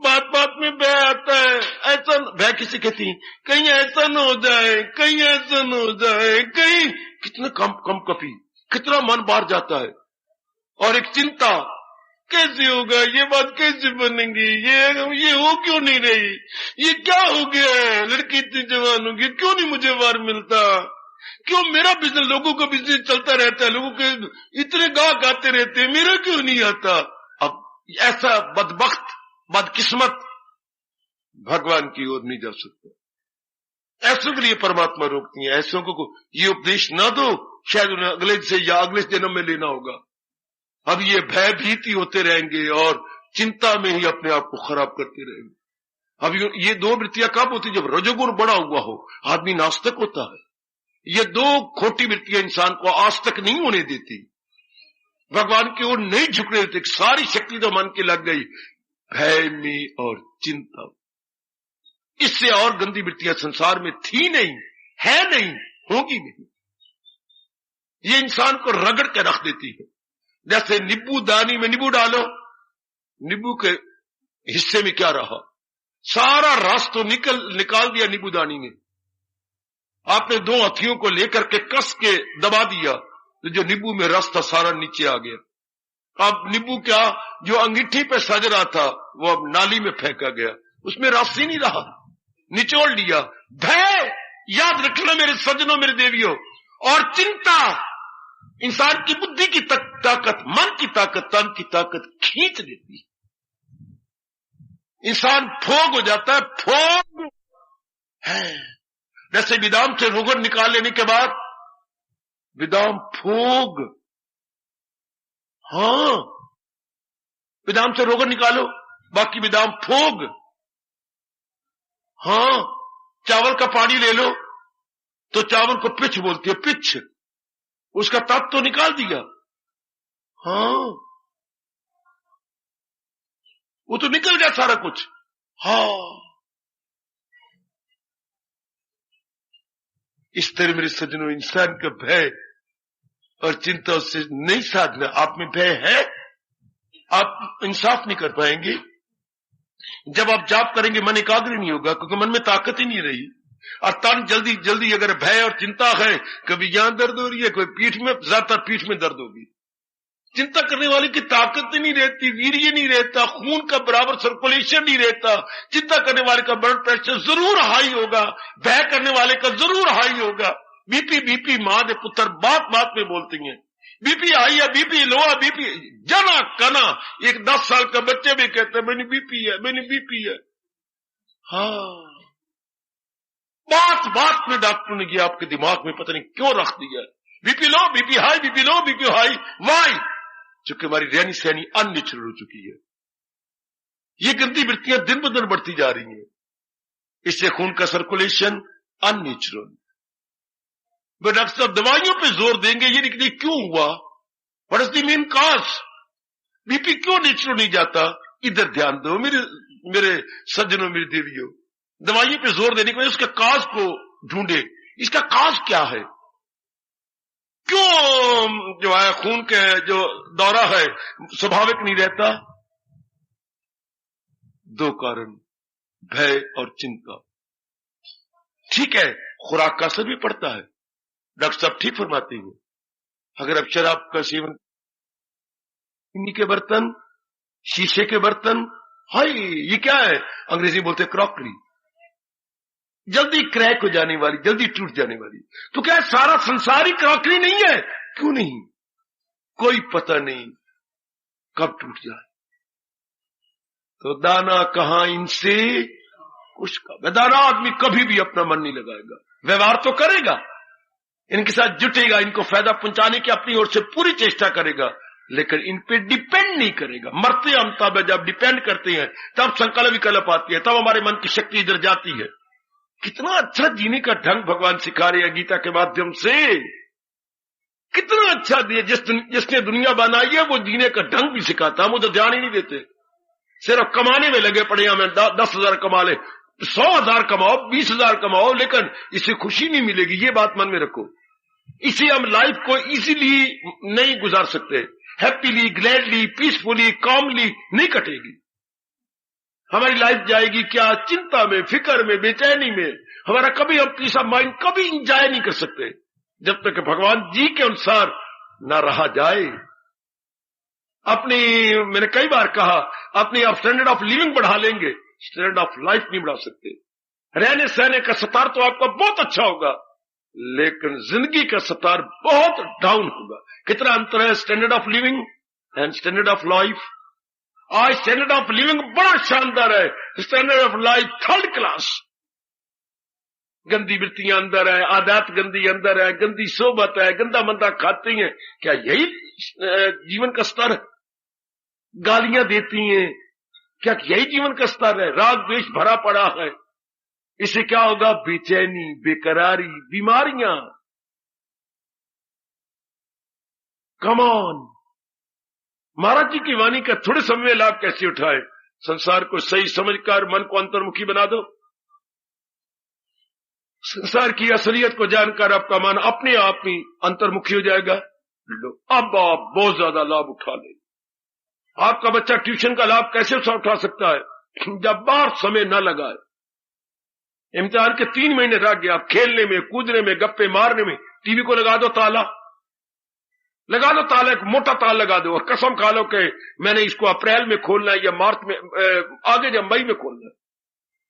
बात बात में भय आता है, ऐसा भय किसे कहती है? कहीं ऐसा न हो जाए, कहीं ऐसा न हो जाए, कहीं कितना कम कपी, कितना मन बाहर जाता है। और एक चिंता, कैसे होगा, ये बात कैसे बनेगी, ये हो क्यों नहीं रही, ये क्या हो गया है, लड़की इतनी जवान होगी, क्यों नहीं मुझे वार मिलता, क्यों मेरा बिजनेस, लोगों का बिजनेस चलता रहता है, लोगों के इतने गाहक आते रहते हैं, मेरा क्यों नहीं आता। अब ऐसा बदबख्त, बदकिस्मत भगवान की ओर नहीं जा सकता। ऐसों के लिए परमात्मा रोकती है। ऐसों को ये उपदेश ना दो, शायद उन्हें अगले से या अगले जन्म में लेना होगा। अब ये भयभीति होते रहेंगे और चिंता में ही अपने आप को खराब करते रहेंगे। अब ये दो वृत्तियां कब होती? जब रजोगुण बड़ा हुआ हो, आदमी नास्तिक होता है। ये दो खोटी वृत्तियां इंसान को आज तक नहीं होने देती, भगवान की ओर नहीं झुकने देती। सारी शक्ति तो मन की लग गई भय में और चिंता। इससे और गंदी वृत्तियां संसार में थी नहीं, है नहीं, होगी नहीं। ये इंसान को रगड़ के रख देती है। जैसे नींबू दानी में नींबू डालो, नींबू के हिस्से में क्या रहा? सारा रस तो निकाल दिया नींबूदानी ने। आपने दो हथियों को लेकर के कस के दबा दिया तो जो नींबू में रस था सारा नीचे आ गया। अब नींबू क्या जो अंगीठी पे सज रहा था वो अब नाली में फेंका गया, उसमें रस ही नहीं रहा, निचोड़ लिया। भय याद रखना मेरे सज्जनों, मेरे देवियों, और चिंता इंसान की बुद्धि की ताकत, मन की ताकत, तन की ताकत खींच देती है। इंसान फोग हो जाता है, फोग है। जैसे विदाम से रोगन निकाल लेने के बाद विदाम फोग, हाँ विदाम से रोगन निकालो, बाकी विदाम फोग। हाँ चावल का पानी ले लो तो चावल को पिच बोलती है, पिच, उसका तत्व तो निकाल दिया। हाँ वो तो निकल गया सारा कुछ। हाँ इस तरह मेरे सज्जनों इंसान का भय और चिंता उससे नहीं साधना। आप में भय है, आप इंसाफ नहीं कर पाएंगे। जब आप जाप करेंगे मन एकाग्र नहीं होगा, क्योंकि मन में ताकत ही नहीं रही। और तन जल्दी जल्दी अगर भय और चिंता है, कभी यहां दर्द हो रही है, कोई पीठ में, ज्यादातर पीठ में दर्द होगी। चिंता करने वाले की ताकत ही नहीं रहती, वीर्य नहीं रहता, खून का बराबर सर्कुलेशन नहीं रहता। चिंता करने वाले का ब्लड प्रेशर जरूर हाई होगा, भय करने वाले का जरूर हाई होगा। बीपी मां दे पुत्र बात बात में बोलती हैं, बीपी हाई है, बीपी लो है, बीपी जना कना। एक 10 साल का बच्चे भी कहते हैं मैंने बीपी है, मैंने बीपी है। हाँ बात बात में डॉक्टर ने किया आपके दिमाग में पता नहीं क्यों रख दिया, BP low, BP high, BP low, BP high. Why? चूंकि हमारी रहनी सहनी अननेचुरल हो चुकी है। ये गंदी वृत्तियां दिन ब दिन बढ़ती जा रही हैं, इससे खून का सर्कुलेशन अननेचुरल। डॉक्टर साहब दवाइयों पे जोर देंगे, ये नहीं क्यों हुआ, what is the main cause, BP क्यों नेचुरल नहीं जाता। इधर ध्यान दो मेरे सज्जनों, मेरी देवियों, दवाइयों पे जोर देने के बाद उसके काज को ढूंढे, इसका काज क्या है, क्यों जो है खून के जो दौरा है स्वाभाविक नहीं रहता। 2 कारण, भय और चिंता। ठीक है खुराक का असर भी पड़ता है, डॉक्टर साहब ठीक फरमाते हैं। अगर आप शराब का सेवन, चीनी के बर्तन, शीशे के बर्तन, हाय ये क्या है, अंग्रेजी बोलते क्रॉकरी, जल्दी क्रैक हो जाने वाली, जल्दी टूट जाने वाली। तो क्या सारा संसार ही क्रॉकरी नहीं है? क्यों नहीं, कोई पता नहीं कब टूट जाए। तो दाना कहां इनसे कुछ का, दाना आदमी कभी भी अपना मन नहीं लगाएगा, व्यवहार तो करेगा, इनके साथ जुटेगा, इनको फायदा पहुंचाने की अपनी ओर से पूरी चेष्टा करेगा, लेकिन इन पे डिपेंड नहीं करेगा। मरते हम तब जब डिपेंड करते हैं, तब संकल्प विकल्प आती है, तब हमारे मन की शक्ति इधर जाती है। कितना अच्छा जीने का ढंग भगवान सिखा रहे हैं गीता के माध्यम से, कितना अच्छा दिया। जिसने दुनिया बनाई है वो जीने का ढंग भी सिखाता, हम उधर ध्यान ही नहीं देते, सिर्फ कमाने में लगे पड़े। हमें 10,000 कमा ले, 100,000 कमाओ, 20,000 कमाओ, लेकिन इससे खुशी नहीं मिलेगी, ये बात मन में रखो। इसे हम लाइफ को इजीली नहीं गुजार सकते, हैप्पीली, ग्लैडली, पीसफुली, कॉमली नहीं कटेगी। हमारी लाइफ जाएगी क्या, चिंता में, फिक्र में, बेचैनी में। हमारा कभी हम पीस ऑफ माइंड कभी इंजॉय नहीं कर सकते जब तक भगवान जी के अनुसार ना रहा जाए। मैंने कई बार कहा, अपनी आप स्टैंडर्ड ऑफ लिविंग बढ़ा लेंगे, स्टैंडर्ड ऑफ लाइफ नहीं बढ़ा सकते। रहने सहने का सतार तो आपका बहुत अच्छा होगा, लेकिन जिंदगी का सतार बहुत डाउन होगा। कितना अंतर है standard of living and standard of life. आज स्टैंडर्ड ऑफ लिविंग बड़ा शानदार है, standard of life 3rd class. गंदी वृत्तियां अंदर है, आदत गंदी अंदर है, गंदी सोबत है, गंदा मंदा खाती हैं। क्या यही जीवन का स्तर है? गालियां देती हैं, क्या यही जीवन का स्तर है? राग द्वेष भरा पड़ा है, इससे क्या होगा? बेचैनी, बेकरारी, बीमारियां। कम ऑन, महाराज जी की वाणी का थोड़े समय में लाभ कैसे उठाए? संसार को सही समझकर मन को अंतर्मुखी बना दो। संसार की असलियत को जानकर आपका मन अपने आप ही अंतर्मुखी हो जाएगा। लो अब आप बहुत ज्यादा लाभ उठा ले। आपका बच्चा ट्यूशन का लाभ कैसे उठा सकता है जब बाहर समय न लगाए। इम्तिहान के 3 महीने रह गए, आप खेलने में, कूदने में, गप्पे मारने में, टीवी को लगा दो ताला, एक मोटा ताला लगा दो और कसम खा लो कि मैंने इसको अप्रैल में खोलना है या मार्च में, आगे जब मई में खोलना है,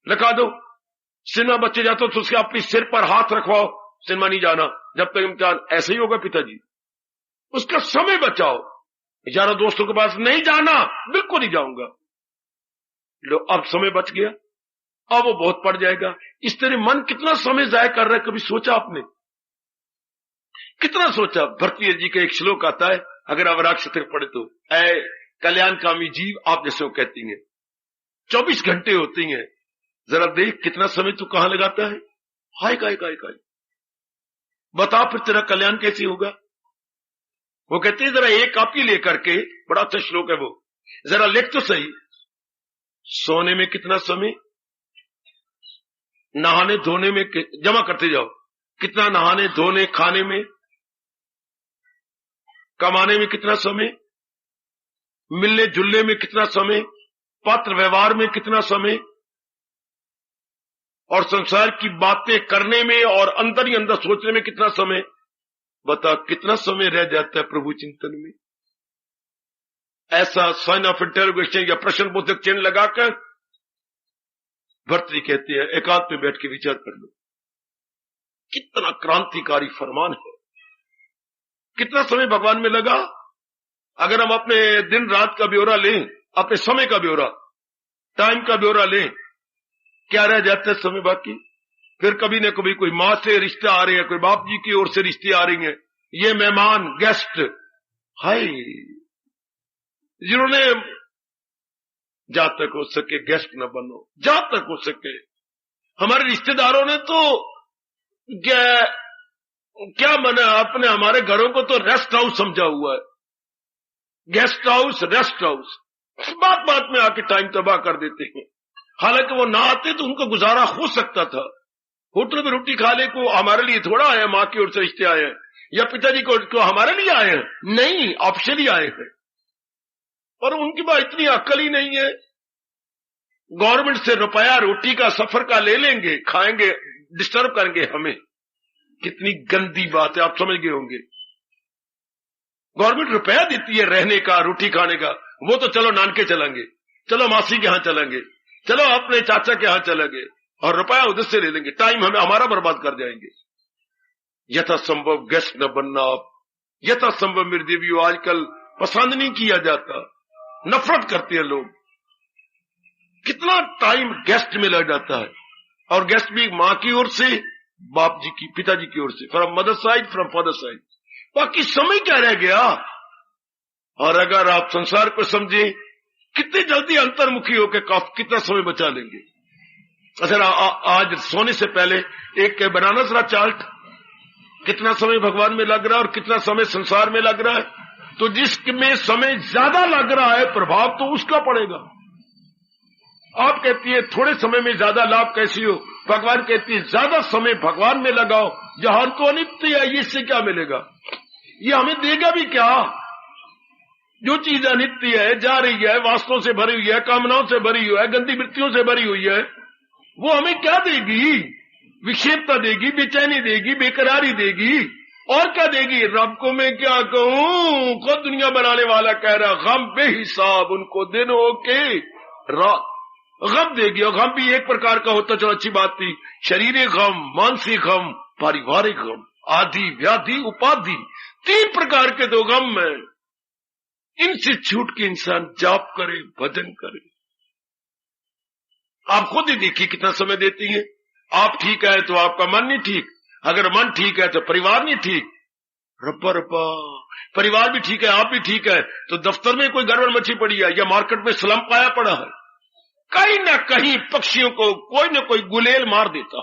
लगा दो। सिनेमा बच्चे जाते तो उसके अपने सिर पर हाथ रखवाओ, सिनेमा नहीं जाना जब तक इम्तिहान। ऐसे ही होगा पिताजी, उसका समय बचाओ। यारों दोस्तों के पास नहीं जाना, बिल्कुल नहीं जाऊंगा, लो अब समय बच गया, अब वो बहुत पड़ जाएगा। इस तरह मन कितना समय जाया कर रहा है, कभी सोचा आपने? कितना सोचा? भरतृहरि जी का एक श्लोक आता है, अगर आप राग शतक पढ़े तो, ऐ कल्याणकामी जीव, आप जैसे वो कहती हैं 24 घंटे होती हैं, जरा देख कितना समय तू कहां लगाता है। हाय काय बता फिर तेरा कल्याण कैसे होगा। वो कहते हैं जरा एक कॉपी लेकर के, बड़ा अच्छा श्लोक है वो, जरा लिख तो सही, सोने में कितना समय, नहाने धोने में, जमा करते जाओ, कितना नहाने धोने खाने में, कमाने में कितना समय, मिलने जुलने में कितना समय, पत्र व्यवहार में कितना समय, और संसार की बातें करने में और अंदर ही अंदर सोचने में कितना समय। बता कितना समय रह जाता है प्रभु चिंतन में। ऐसा साइन ऑफ इंटरोगेशन या प्रश्नबोधक चिन्ह लगाकर भर्तृहरि कहते हैं एकांत में बैठ के विचार कर लो। कितना क्रांतिकारी फरमान है, कितना समय भगवान में लगा। अगर हम अपने दिन रात का ब्यौरा लें, अपने समय का ब्यौरा, टाइम का ब्यौरा लें, क्या रह जाता है समय बाकी। फिर कभी न कभी कोई मां से रिश्ते आ रहे हैं, कोई बाप जी की ओर से रिश्ते आ रही हैं, ये मेहमान गेस्ट, हाय जिन्होंने, जहां तक हो सके गेस्ट न बनो, जहां तक हो सके। हमारे रिश्तेदारों ने तो क्या मना, अपने हमारे घरों को तो रेस्ट हाउस समझा हुआ है, गेस्ट हाउस, रेस्ट हाउस, बात बात में आके टाइम तबाह कर देते हैं। हालांकि वो ना आते तो उनका गुजारा हो सकता था, होटल में रोटी खा ले को हमारे लिए थोड़ा आया, मां की ओर से रिश्ते आए हैं या पिताजी को हमारे लिए आए हैं, नहीं ऑप्शनली आए हैं। और उनकी बात इतनी अक्ल ही नहीं है, गवर्नमेंट से रुपया रोटी का सफर का ले लेंगे, खाएंगे, डिस्टर्ब करेंगे हमें। कितनी गंदी बात है, आप समझ गए होंगे। गवर्नमेंट रुपया देती है रहने का, रोटी खाने का, वो तो चलो नानके चलेंगे, चलो मासी के यहां चलेंगे, चलो अपने चाचा के यहां चलेंगे, और रुपया उधर से ले लेंगे, टाइम हमें हमारा बर्बाद कर जाएंगे। यथासंभव गेस्ट न बनना, यथासंभव मेरे देवियों आजकल पसंद नहीं किया जाता, नफरत करते हैं लोग। कितना टाइम गेस्ट में लग जाता है, और गेस्ट भी मां की ओर से, बाप जी की, पिताजी की ओर से, from mother side, from father side. बाकी समय क्या रह गया। और अगर आप संसार को समझे, कितनी जल्दी अंतर्मुखी होकर कितना समय बचा लेंगे। अच्छा आज सोने से पहले एक बनाना जरा चार्ट, कितना समय भगवान में लग रहा है और कितना समय संसार में लग रहा है। तो जिसमें समय ज्यादा लग रहा है प्रभाव तो उसका पड़ेगा। आप कहती है थोड़े समय में ज्यादा लाभ कैसी हो, भगवान कहती है ज्यादा समय भगवान में लगाओ, जहां तो अनित्य है, इससे क्या मिलेगा, ये हमें देगा भी क्या। जो चीज अनित्य है, जा रही है, वास्तवों से भरी हुई है, कामनाओं से भरी हुई है, गंदी वृत्तियों से भरी हुई है, वो हमें क्या देगी, विक्षेपता देगी, बेचैनी देगी, बेकरारी देगी, और क्या देगी। रब को मैं क्या कहूं, खुद दुनिया बनाने वाला कह रहा, गम बेहिसाब उनको दिनों के रात गम देगी। और गम भी एक प्रकार का होता, जो अच्छी बात थी, शरीर गम, मानसिक गम, पारिवारिक गम, आदि व्याधि उपाधि, 3 प्रकार के 2 गम है। इनसे छूट के इंसान जाप करे, भजन करे। आप खुद ही देखिए कितना समय देती हैं। आप ठीक है तो आपका मन नहीं ठीक, अगर मन ठीक है तो परिवार नहीं ठीक, रब्बा रब्बा, परिवार भी ठीक है, आप भी ठीक है तो दफ्तर में कोई गड़बड़ मची पड़ी है या मार्केट में स्लम पाया पड़ा है, कहीं ना कहीं पक्षियों को कोई ना कोई गुलेल मार देता,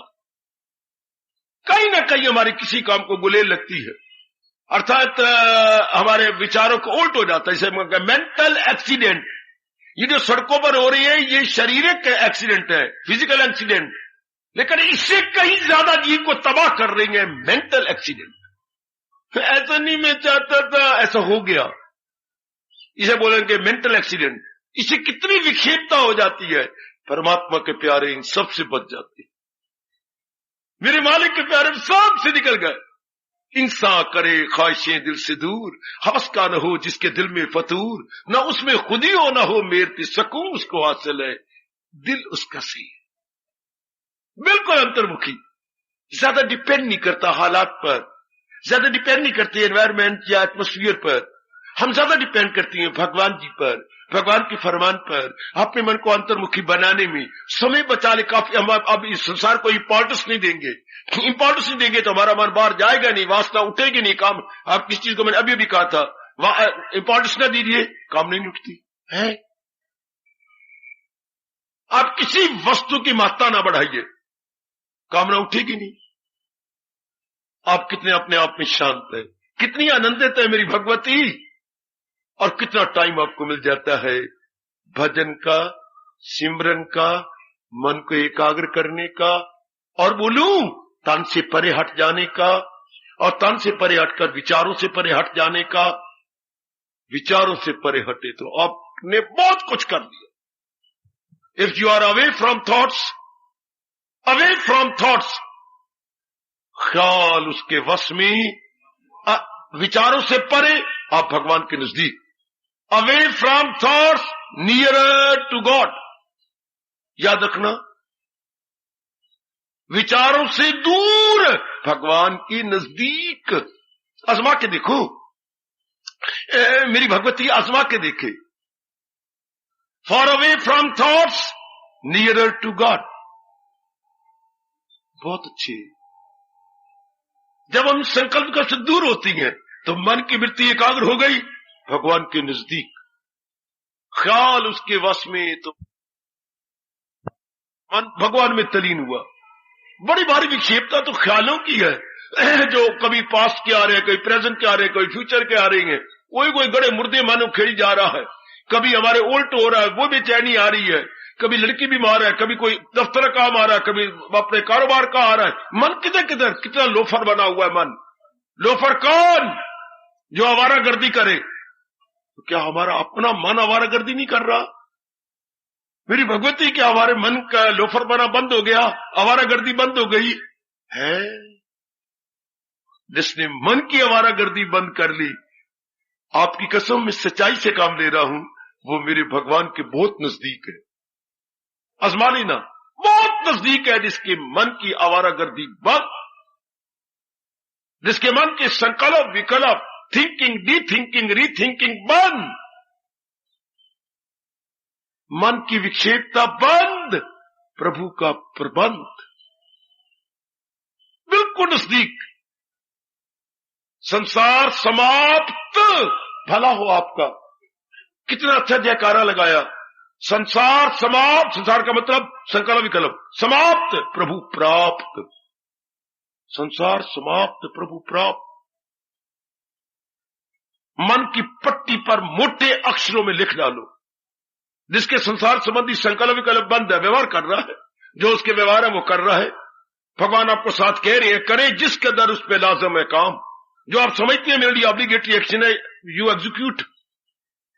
कहीं ना कहीं हमारे किसी काम को गुलेल लगती है, अर्थात हमारे विचारों को उल्ट हो जाता है। जैसे मेंटल एक्सीडेंट, ये जो सड़कों पर हो रही है ये शारीरिक एक्सीडेंट है, फिजिकल एक्सीडेंट, लेकिन इससे कहीं ज्यादा जीव को तबाह कर रही है मेंटल एक्सीडेंट। ऐसा नहीं मैं चाहता था, ऐसा हो गया। इसे बोलेंगे मेंटल एक्सीडेंट, इसे कितनी विक्षेपता हो जाती है। परमात्मा के प्यारे इन सबसे बच जाते, मेरे मालिक के प्यारे सबसे निकल गए। इंसान करे ख्वाहिशें दिल से दूर, हवस का न हो जिसके दिल में फतूर, न उसमें खुदी हो न हो मेर पे सकून उसको हासिल है, दिल उसका सी बिल्कुल अंतर्मुखी, ज्यादा डिपेंड नहीं करता हालात पर, ज्यादा डिपेंड नहीं करते एनवायरमेंट या एटमोस्फियर पर, हम ज्यादा डिपेंड करती हैं भगवान जी पर, भगवान के फरमान पर, अपने मन को अंतर्मुखी बनाने में समय बचा ले काफी। हम अब इस संसार को इंपॉर्टेंस नहीं देंगे तो हमारा मन बाहर जाएगा नहीं, वासना उठेगी नहीं। काम आप किस चीज को मैंने अभी कहा था, इंपॉर्टेंस ना दीजिए, काम नहीं उठती है। आप किसी वस्तु की महत्ता ना बढ़ाइए, कामना उठेगी नहीं। आप कितने अपने आप में शांत है, कितनी आनंदित है मेरी भगवती, और कितना टाइम आपको मिल जाता है भजन का, सिमरन का, मन को एकाग्र करने का, और बोलूं तन से परे हट जाने का, और तन से परे हटकर विचारों से परे हट जाने का। विचारों से परे हटे तो आपने बहुत कुछ कर दिया। If you are away from thoughts, ख्याल उसके वश में, विचारों से परे आप भगवान के नजदीक। Away from thoughts nearer to God, याद रखना, विचारों से दूर भगवान की नजदीक। आजमा के देखो, मेरी भगवती आजमा के देखे। For away from thoughts nearer to God, बहुत अच्छे। जब हम संकल्प का से दूर होती हैं तो मन की वृत्ति एकाग्र हो गई भगवान के नजदीक, ख्याल उसके वश में, तो मन भगवान में तलीन हुआ। बड़ी भारी विक्षेपता तो ख्यालों की है, जो कभी पास्ट के आ रहे हैं, कभी प्रेजेंट के आ रहे हैं, कभी फ्यूचर के आ रहे हैं। कोई गड़े मुर्दे मानो खेली जा रहा है, कभी हमारे उल्ट हो रहा है, वो बेचैनी आ रही है, कभी लड़की बीमार है, कभी कोई दफ्तर का काम आ रहा है, कभी अपने कारोबार का आ रहा है। मन किधर किधर, कितना लोफर बना हुआ है मन। लोफर कौन? जो आवारागर्दी करे। तो क्या हमारा अपना मन आवारागर्दी नहीं कर रहा? मेरी भगवती, क्या हमारे मन का लोफर बना बंद हो गया, आवारागर्दी बंद हो गई है? जिसने मन की आवारागर्दी बंद कर ली, आपकी कसम में सच्चाई से काम ले रहा हूं, वो मेरे भगवान के बहुत नजदीक है। आजमा लेना, बहुत नजदीक है। जिसके मन की आवारागर्दी बंद, जिसके मन के संकल्प विकल्प, थिंकिंग, डी थिंकिंग, रीथिंकिंग बंद, मन की विक्षेपता बंद, प्रभु का प्रबंध बिल्कुल नजदीक। संसार समाप्त, भला हो आपका। कितना अच्छा जयकारा लगाया, संसार समाप्त। संसार का मतलब संकल्प विकल्प, समाप्त प्रभु प्राप्त। संसार समाप्त प्रभु प्राप्त। मन की पट्टी पर मोटे अक्षरों में लिख डालो, जिसके संसार संबंधी संकल्प विकल्प बंद है, व्यवहार कर रहा है, जो उसके व्यवहार है वो कर रहा है। भगवान आपको साथ कह रहे हैं, करे जिसके दर उस पे लाजम है काम। जो आप समझते हैं मेरे लिए ऑब्लिगेटरी एक्शन है, यू एग्जीक्यूट,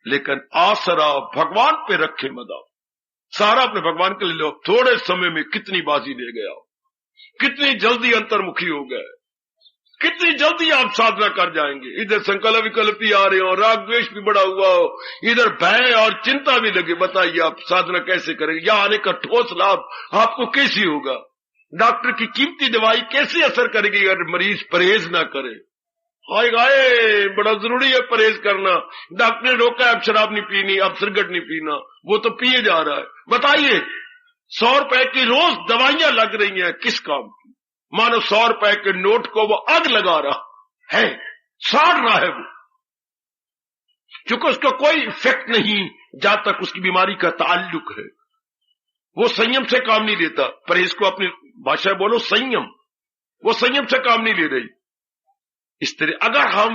लेकिन आसरा भगवान पे रखे मत आओ। सारा अपने भगवान के ले लो। थोड़े समय में कितनी बाजी ले गया, कितनी जल्दी अंतर्मुखी हो गए, कितनी जल्दी आप साधना कर जाएंगे। इधर संकल्प विकल्प भी आ रहे हो, राग द्वेष भी बड़ा हुआ हो, इधर भय और चिंता भी लगे। बताइए आप साधना कैसे करेंगे? यहां आने का ठोस लाभ आपको कैसे होगा? डॉक्टर की कीमती दवाई कैसे असर करेगी अगर मरीज परहेज ना करे? हाय गाय, बड़ा जरूरी है परहेज करना। डॉक्टर ने रोका है अब शराब नहीं पीनी, अब सिगरेट नहीं पीना, वो तो पिए जा रहा है। बताइए 100 रुपए की रोज दवाइयां लग रही हैं, किस काम की? मानो 100 रुपए के नोट को वो आग लगा रहा है, साड़ रहा है वो, क्योंकि उसका कोई इफेक्ट नहीं जहां तक उसकी बीमारी का ताल्लुक है। वो संयम से काम नहीं लेता। परहेज को अपनी भाषा बोलो संयम, वो संयम से काम नहीं ले रही। इस तरह अगर हम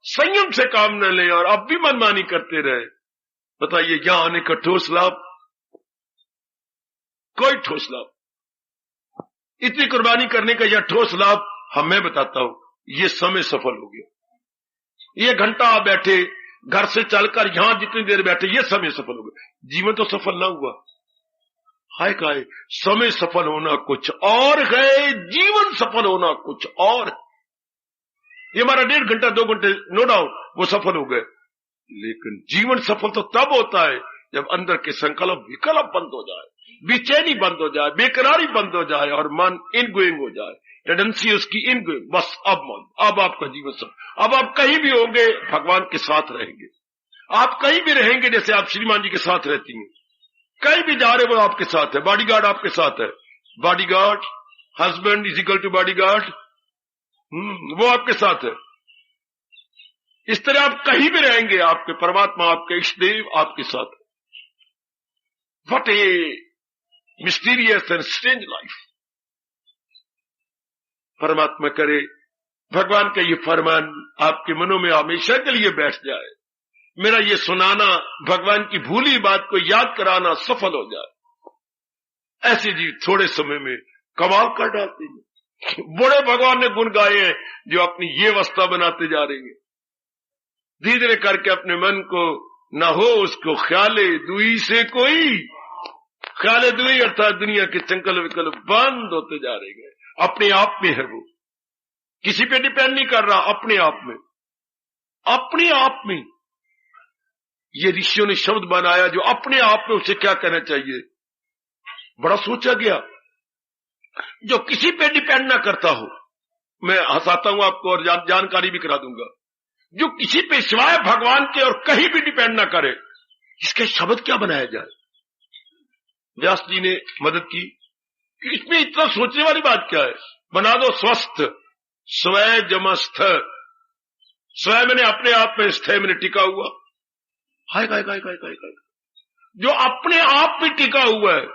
संयम से काम न लें और अब भी मनमानी करते रहे, बताइए यहां आने का ठोस लाभ? कोई ठोस लाभ। इतनी कुर्बानी करने का यह ठोस लाभ मैं बताता हूं। ये समय सफल हो गया। ये घंटा आप बैठे घर से चलकर यहां जितनी देर बैठे, ये समय सफल हो गया। जीवन तो सफल ना हुआ। हाय काय, समय सफल होना कुछ और है, जीवन सफल होना कुछ और। ये हमारा 1.5 घंटा 2 घंटे नो डाउट वो सफल हो गए, लेकिन जीवन सफल तो तब होता है जब अंदर के संकल्प विकल्प बंद हो जाए, बेचैनी बंद हो जाए, बेकरारी बंद हो जाए और मन इनगोइंग हो जाए, टेंडेंसी उसकी इनगोइंग। बस अब आपका जीवन सफल। अब आप कहीं भी होंगे भगवान के साथ रहेंगे। आप कहीं भी रहेंगे जैसे आप श्रीमान जी के साथ रहती हैं, कहीं भी जा रहे वो आपके साथ है। बॉडीगार्ड आपके साथ है, bodyguard, husband is equal to bodyguard, वो आपके साथ है। इस तरह आप कहीं भी रहेंगे, आपके परमात्मा, आपके इष्ट देव आपके साथ है। What A mysterious and strange life. परमात्मा करे भगवान का ये फरमान आपके मनों में हमेशा के लिए बैठ जाए। मेरा ये सुनाना, भगवान की भूली बात को याद कराना सफल हो जाए। ऐसे जी थोड़े समय में कमाल कर डालते हैं। बड़े भगवान ने गुण गाए हैं जो अपनी ये अवस्था बनाते जा रहे हैं। धीरे धीरे करके अपने मन को न हो उसको ख्याले दुई से कोई, ख्याले दुई अर्थात दुनिया के चंकल विकल्प बंद होते जा रहे हैं। अपने आप में है वो, किसी पे डिपेंड नहीं कर रहा, अपने आप में, अपने आप में। ये ऋषियों ने शब्द बनाया जो अपने आप में, उसे क्या कहना चाहिए, बड़ा सोचा गया। जो किसी पे डिपेंड ना करता हो, मैं हंसाता हूं आपको और जानकारी भी करा दूंगा, जो किसी पे सिवाय भगवान के और कहीं भी डिपेंड ना करे, इसके शब्द क्या बनाया जाए। व्यास जी ने मदद की, इसमें इतना सोचने वाली बात क्या है। बना दो स्वस्थ, स्वय जमस्थ। स्वयं मैंने अपने आप में, स्थ मैंने टिका हुआ। हाय काय काय काय काय काय, जो अपने आप में टिका हुआ है,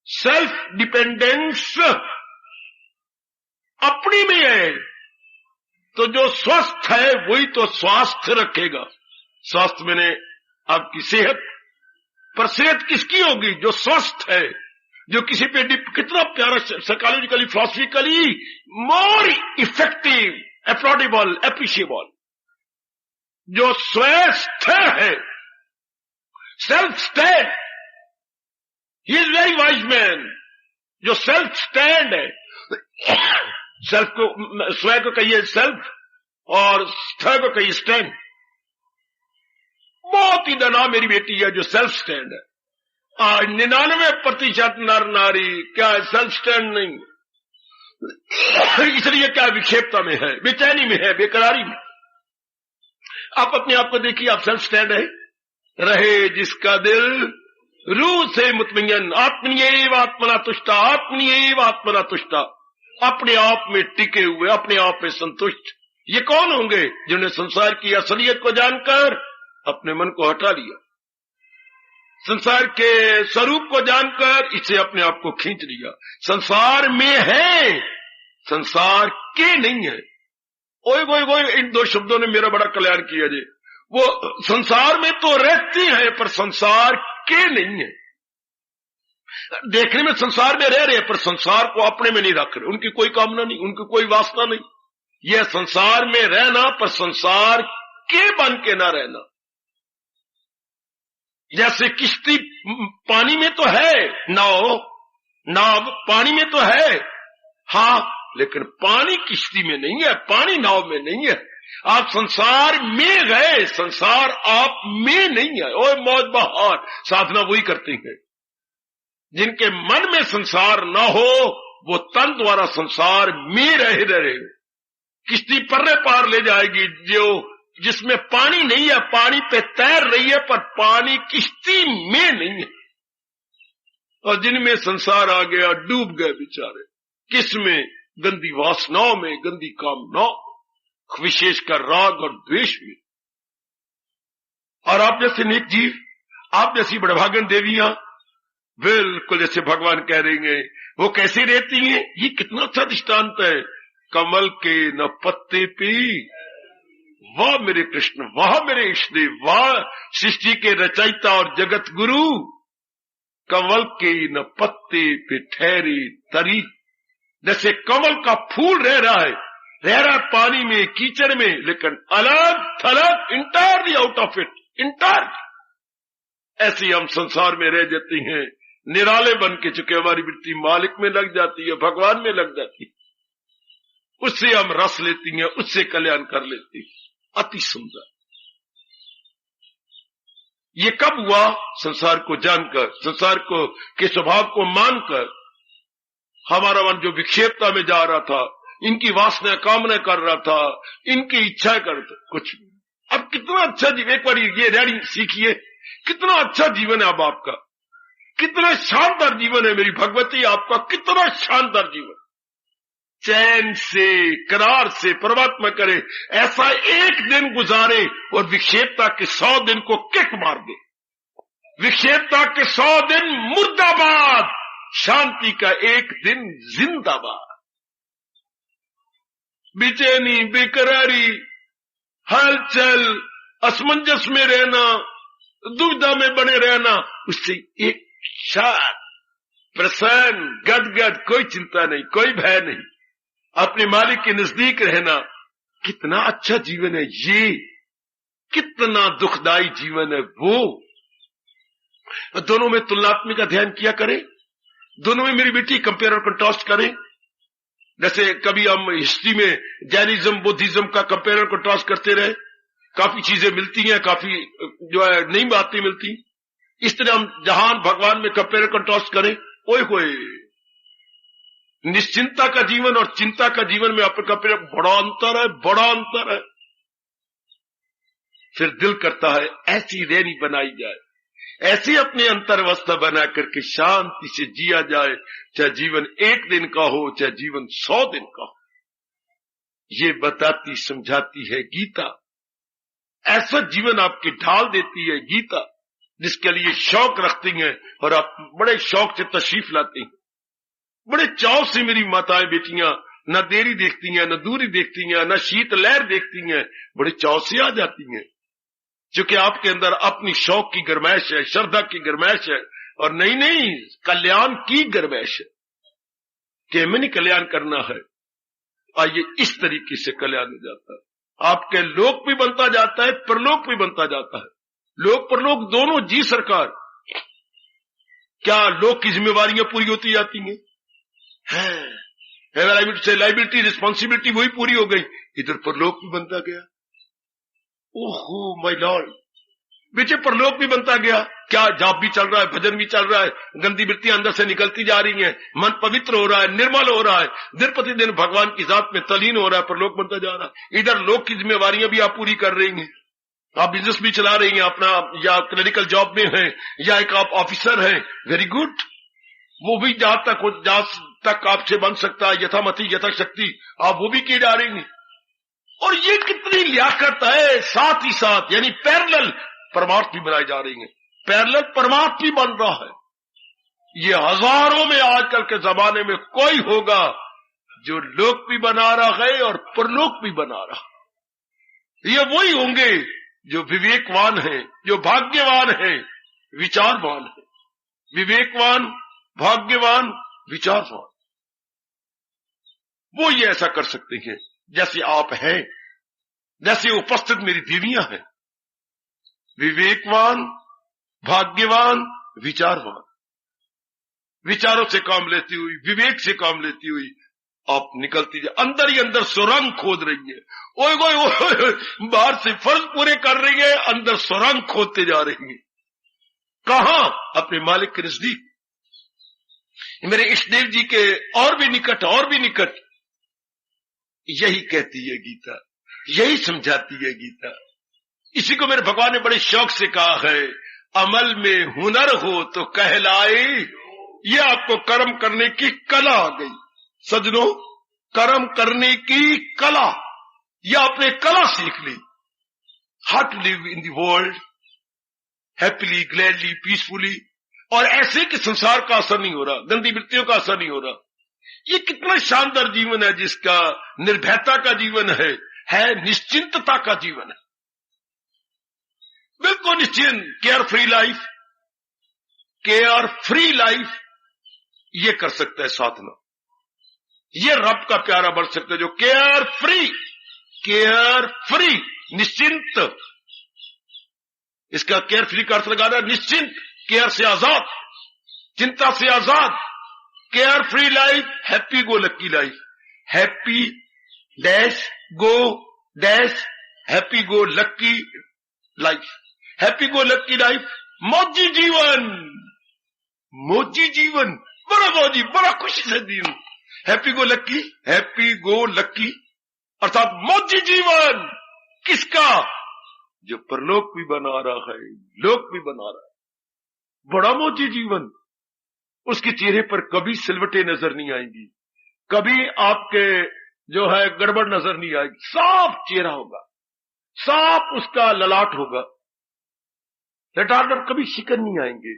सेल्फ डिपेंडेंस अपनी में है, तो जो स्वस्थ है वही तो स्वास्थ्य रखेगा। स्वास्थ्य मैंने आपकी सेहत, पर सेहत किसकी होगी, जो स्वस्थ है, जो किसी पे कितना प्यारा psychologically, philosophically more effective, affordable, appreciable, जो स्वस्थ है, self stand. He is very wise man, जो सेल्फ स्टैंड है। सेल्फ को, स्वयं को कहिए सेल्फ और स्थ को कहिए स्टैंड। बहुत ही दना मेरी बेटी है जो सेल्फ स्टैंड है। 99% नर नारी क्या है, सेल्फ स्टैंड नहीं। इसलिए क्या विक्षेपता में है, बेचैनी में है, बेकरारी में। आप अपने आप को देखिए, आप सेल्फ स्टैंड है। रहे जिसका दिल रूह से मुतमय्यन, आत्मन्येव आत्मना तुष्टा, आत्मन्येव आत्मना तुष्टा। अपने आप में टिके हुए, अपने आप में संतुष्ट। ये कौन होंगे, जिन्होंने संसार की असलियत को जानकर अपने मन को हटा लिया, संसार के स्वरूप को जानकर इसे अपने आप को खींच लिया। संसार में है, संसार के नहीं है। ओए ओए ओए, इन दो शब्दों ने मेरा बड़ा कल्याण किया जी। वो संसार में तो रहती है पर संसार के नहीं है। देखने में संसार में रह रहे हैं पर संसार को अपने में नहीं रख रहे। उनकी कोई कामना नहीं, उनकी कोई वासना नहीं। यह संसार में रहना पर संसार के बन के ना रहना। जैसे किश्ती पानी में तो है, नाव पानी में तो है, हाँ, लेकिन पानी किश्ती में नहीं है, पानी नाव में नहीं है। आप संसार में गए, संसार आप में नहीं है। ओए मौज बहार, साधना वही करते हैं जिनके मन में संसार ना हो, वो तन द्वारा संसार में रहे। किश्ती पर्रे पार ले जाएगी जो जिसमें पानी नहीं है, पानी पे तैर रही है पर पानी किश्ती में नहीं है। और जिनमें संसार आ गया, डूब गए बेचारे। किसमें? गंदी वासनाओं में, गंदी कामनाओं, विशेषकर राग और द्वेष में। और आप जैसे नेक जीव, आप जैसी बड़भागन देवियां, बिल्कुल जैसे भगवान कह रहे हैं, वो कैसे रहती हैं। ये कितना अच्छा दृष्टांत है। कमल के न पत्ते पे, वाह मेरे कृष्ण, वाह मेरे इष्टदेव, वाह सृष्टि के रचयिता और जगत गुरु। कमल के न पत्ते पे ठहरी तरी, जैसे कमल का फूल रह रहा है, रह रहा है पानी में, कीचड़ में, लेकिन अलग थलग, entirely out of it, entirely. ऐसे हम संसार में रह जाते हैं, निराले बन के चुके, हमारी वृत्ति मालिक में लग जाती है, भगवान में लग जाती है, उससे हम रस लेती हैं, उससे कल्याण कर लेती हैं। अति सुंदर। ये कब हुआ? संसार को जानकर, संसार को के स्वभाव को मानकर। हमारा मन जो विक्षेपता में जा रहा था, इनकी वासना कामना कर रहा था, इनकी इच्छा कर कुछ। अब कितना अच्छा जीवन, एक बार ये रेडी सीखिए, कितना अच्छा जीवन है अब आपका, कितना शानदार जीवन है मेरी भगवती, आपका कितना शानदार जीवन। चैन से, करार से परमात्मा करे ऐसा एक दिन गुजारे और विक्षेपता के 100 दिन को किक मार दे। विक्षेपता के 100 दिन मुर्दाबाद, शांति का एक दिन जिंदाबाद। बेचैनी, बेकरारी, हलचल, असमंजस में रहना, दुविधा में बने रहना, उससे एक शांत, प्रसन्न, गदगद, कोई चिंता नहीं, कोई भय नहीं, अपने मालिक के नजदीक रहना, कितना अच्छा जीवन है ये, कितना दुखदाई जीवन है वो। दोनों में तुलनात्मक अध्ययन किया करें, दोनों में मेरी बेटी कंपेयर और कंट्रास्ट करें। जैसे कभी हम हिस्ट्री में जैनिज्म, बुद्धिज्म का कंपेयर और कंट्रास्ट करते रहे, काफी चीजें मिलती हैं, काफी जो है नई बातें मिलती। इस तरह हम जहान भगवान में कंपेयर और कंट्रास्ट करें, ओए होए, निश्चिंता का जीवन और चिंता का जीवन में आपका बड़ा अंतर है, बड़ा अंतर है। फिर दिल करता है ऐसी रैनी बनाई जाए, ऐसी अपनी अंतरवस्था बना करके शांति से जिया जाए, चाहे जीवन 1 दिन का हो, चाहे जीवन 100 दिन का हो। ये बताती समझाती है गीता। ऐसा जीवन आपकी ढाल देती है गीता, जिसके लिए शौक रखती हैं और आप बड़े शौक से तशरीफ लाती हैं। बड़े चाव से मेरी माताएं बेटियां न देरी देखती हैं, न दूरी देखती हैं, न शीत लहर देखती हैं, बड़े चाव से आ जाती हैं, क्योंकि आपके अंदर अपनी शौक की गरमैश है, श्रद्धा की गरमैश है, और नहीं कल्याण की गरमैश है कि मैंने कल्याण करना है। आइए इस तरीके से कल्याण हो जाता है, आपके लोक भी बनता जाता है, परलोक भी बनता जाता है। लोक परलोक दोनों जी सरकार। क्या लोक की जिम्मेवारियां पूरी होती जाती हैं? लाइबिलिटी, रिस्पॉन्सिबिलिटी वही पूरी हो गई, इधर परलोक भी बनता गया। ओहो माय लॉर्ड, बेटे परलोक भी बनता गया। क्या जाप भी चल रहा है, भजन भी चल रहा है, गंदी वृत्तियां अंदर से निकलती जा रही हैं, मन पवित्र हो रहा है, निर्मल हो रहा है, दिन प्रतिदिन भगवान की जात में तलीन हो रहा है, परलोक बनता जा रहा है। इधर लोक की जिम्मेवारियां भी आप पूरी कर रही हैं, आप बिजनेस भी चला रही हैं अपना, या क्लिनिकल जॉब में हैं, या एक आप ऑफिसर हैं, वेरी गुड। वो भी जहां तक आपसे बन सकता है, यथामति यथाशक्ति आप वो भी किए जा रही हैं। और ये कितनी लियाकत है, साथ ही साथ यानी पैरेलल परमार्थ भी बनाई जा रही है, पैरेलल परमार्थ भी बन रहा है। ये हजारों में आजकल के जमाने में कोई होगा जो लोक भी बना रहा है और परलोक भी बना रहा है। ये वही होंगे जो विवेकवान हैं, जो भाग्यवान हैं, विचारवान हैं। विवेकवान, भाग्यवान, विचारवान, वो ये ऐसा कर सकते हैं जैसे आप हैं, जैसे उपस्थित मेरी देवियां हैं। विवेकवान, भाग्यवान, विचारवान, विचारों से काम लेती हुई, विवेक से काम लेती हुई आप निकलती जाए, अंदर ही अंदर सुरंग खोद रही है। ओए बाहर से फर्ज पूरे कर रही है, अंदर सुरंग खोदते जा रही है। कहां? अपने मालिक के नजदीक, मेरे इष्टदेव जी के और भी निकट, और भी निकट। यही कहती है गीता, यही समझाती है गीता। इसी को मेरे भगवान ने बड़े शौक से कहा है, अमल में हुनर हो तो कहलाए। ये आपको कर्म करने की कला आ गई सजनों, कर्म करने की कला, ये आपने कला सीख ली। How to live in the world happily, gladly, peacefully, और ऐसे कि संसार का असर नहीं हो रहा, गंदी वृत्तियों का असर नहीं हो रहा। ये कितना शानदार जीवन है जिसका निर्भयता का जीवन है निश्चिंतता का जीवन है, बिल्कुल निश्चिंत, care free life, care free life. ये कर सकता है साधना। ये रब का प्यारा बन सकते जो केयर फ्री, निश्चिंत। इसका केयर फ्री का अर्थ लगाना निश्चिंत, केयर से आजाद, चिंता से आजाद। Carefree life, happy go lucky life. Happy dash go dash, happy go lucky life. Happy go lucky life, मौजी जीवन, बड़ा मौजी, बड़ा खुशी से जीवन। हैप्पी गो लक्की अर्थात मौजी जीवन। किसका? जो परलोक भी बना रहा है, लोक भी बना रहा है, बड़ा मौजी जीवन। उसके चेहरे पर कभी सिलवटें नजर नहीं आएंगी, कभी आपके जो है गड़बड़ नजर नहीं आएगी। साफ चेहरा होगा, साफ उसका ललाट होगा, ललाट पर कभी शिकन नहीं आएंगे।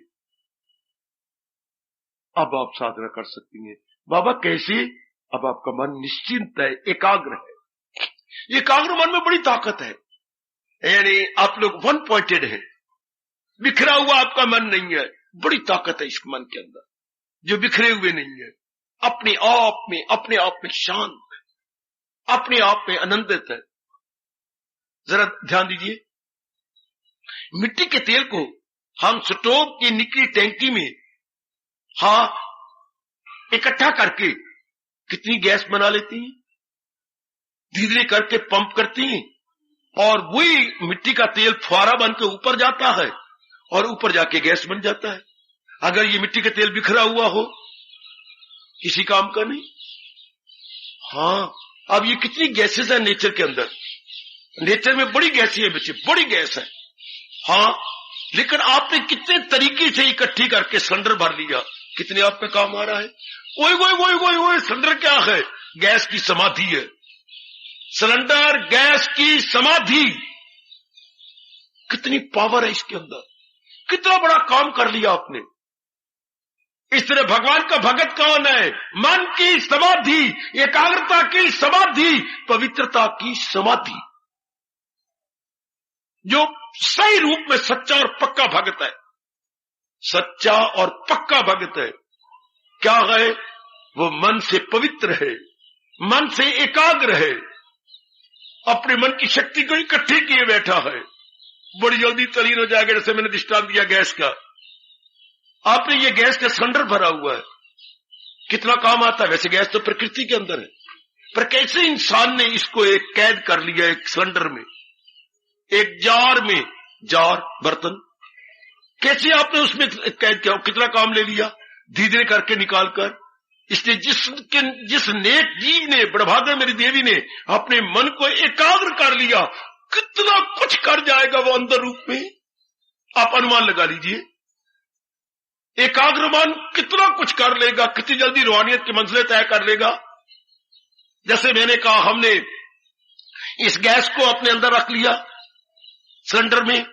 अब आप साधना कर सकती हैं। बाबा कैसे? अब आपका मन निश्चिंत है, एकाग्र है। एकाग्र मन में बड़ी ताकत है, यानी आप लोग वन पॉइंटेड है, बिखरा हुआ आपका मन नहीं है। बड़ी ताकत है इस मन के अंदर, जो बिखरे हुए नहीं है, अपने आप में शांत है, अपने आप में आनंदित है। जरा ध्यान दीजिए, मिट्टी के तेल को हम स्टोव की निकली टैंकी में इकट्ठा करके कितनी गैस बना लेती हैं, धीरे धीरे करके पंप करती हैं, और वही मिट्टी का तेल फुहारा बन के ऊपर जाता है और ऊपर जाके गैस बन जाता है। अगर ये मिट्टी का तेल बिखरा हुआ हो, किसी काम का नहीं। अब ये कितनी गैसेस है नेचर के अंदर, नेचर में बड़ी गैसें है बच्चे, बड़ी गैस है। लेकिन आपने कितने तरीके से इकट्ठी करके सिलेंडर भर लिया, कितने आप पे काम आ रहा है। ओए सिलेंडर क्या है? गैस की समाधि है। सिलेंडर गैस की समाधि, कितनी पावर है इसके अंदर, कितना बड़ा काम कर लिया आपने। इस तरह भगवान का भगत कौन है? मन की समाधि, एकाग्रता की समाधि, पवित्रता की समाधि, जो सही रूप में सच्चा और पक्का भगत है। सच्चा और पक्का भगत है क्या है? वो मन से पवित्र है, मन से एकाग्र है, अपने मन की शक्ति को इकट्ठी किए बैठा है। बड़ी जल्दी तलीन हो जाएगा। जैसे मैंने दृष्टांत दिया गैस का, आपने ये गैस का सिलेंडर भरा हुआ है, कितना काम आता है। वैसे गैस तो प्रकृति के अंदर है, पर कैसे इंसान ने इसको एक कैद कर लिया, एक सिलेंडर में, एक जार में, जार बर्तन, कैसे आपने उसमें कैद किया, कितना काम ले लिया, धीरे धीरे करके निकालकर। इसलिए जिस नेक जीव ने, बड़भागा मेरी देवी ने अपने मन को एकाग्र कर लिया, कितना कुछ कर जाएगा वो अंदर रूप में, आप अनुमान लगा लीजिए। एकाग्र मन कितना कुछ कर लेगा, कितनी जल्दी रूहानियत की मंजिलें तय कर लेगा। जैसे मैंने कहा, हमने इस गैस को अपने अंदर रख लिया सिलेंडर में,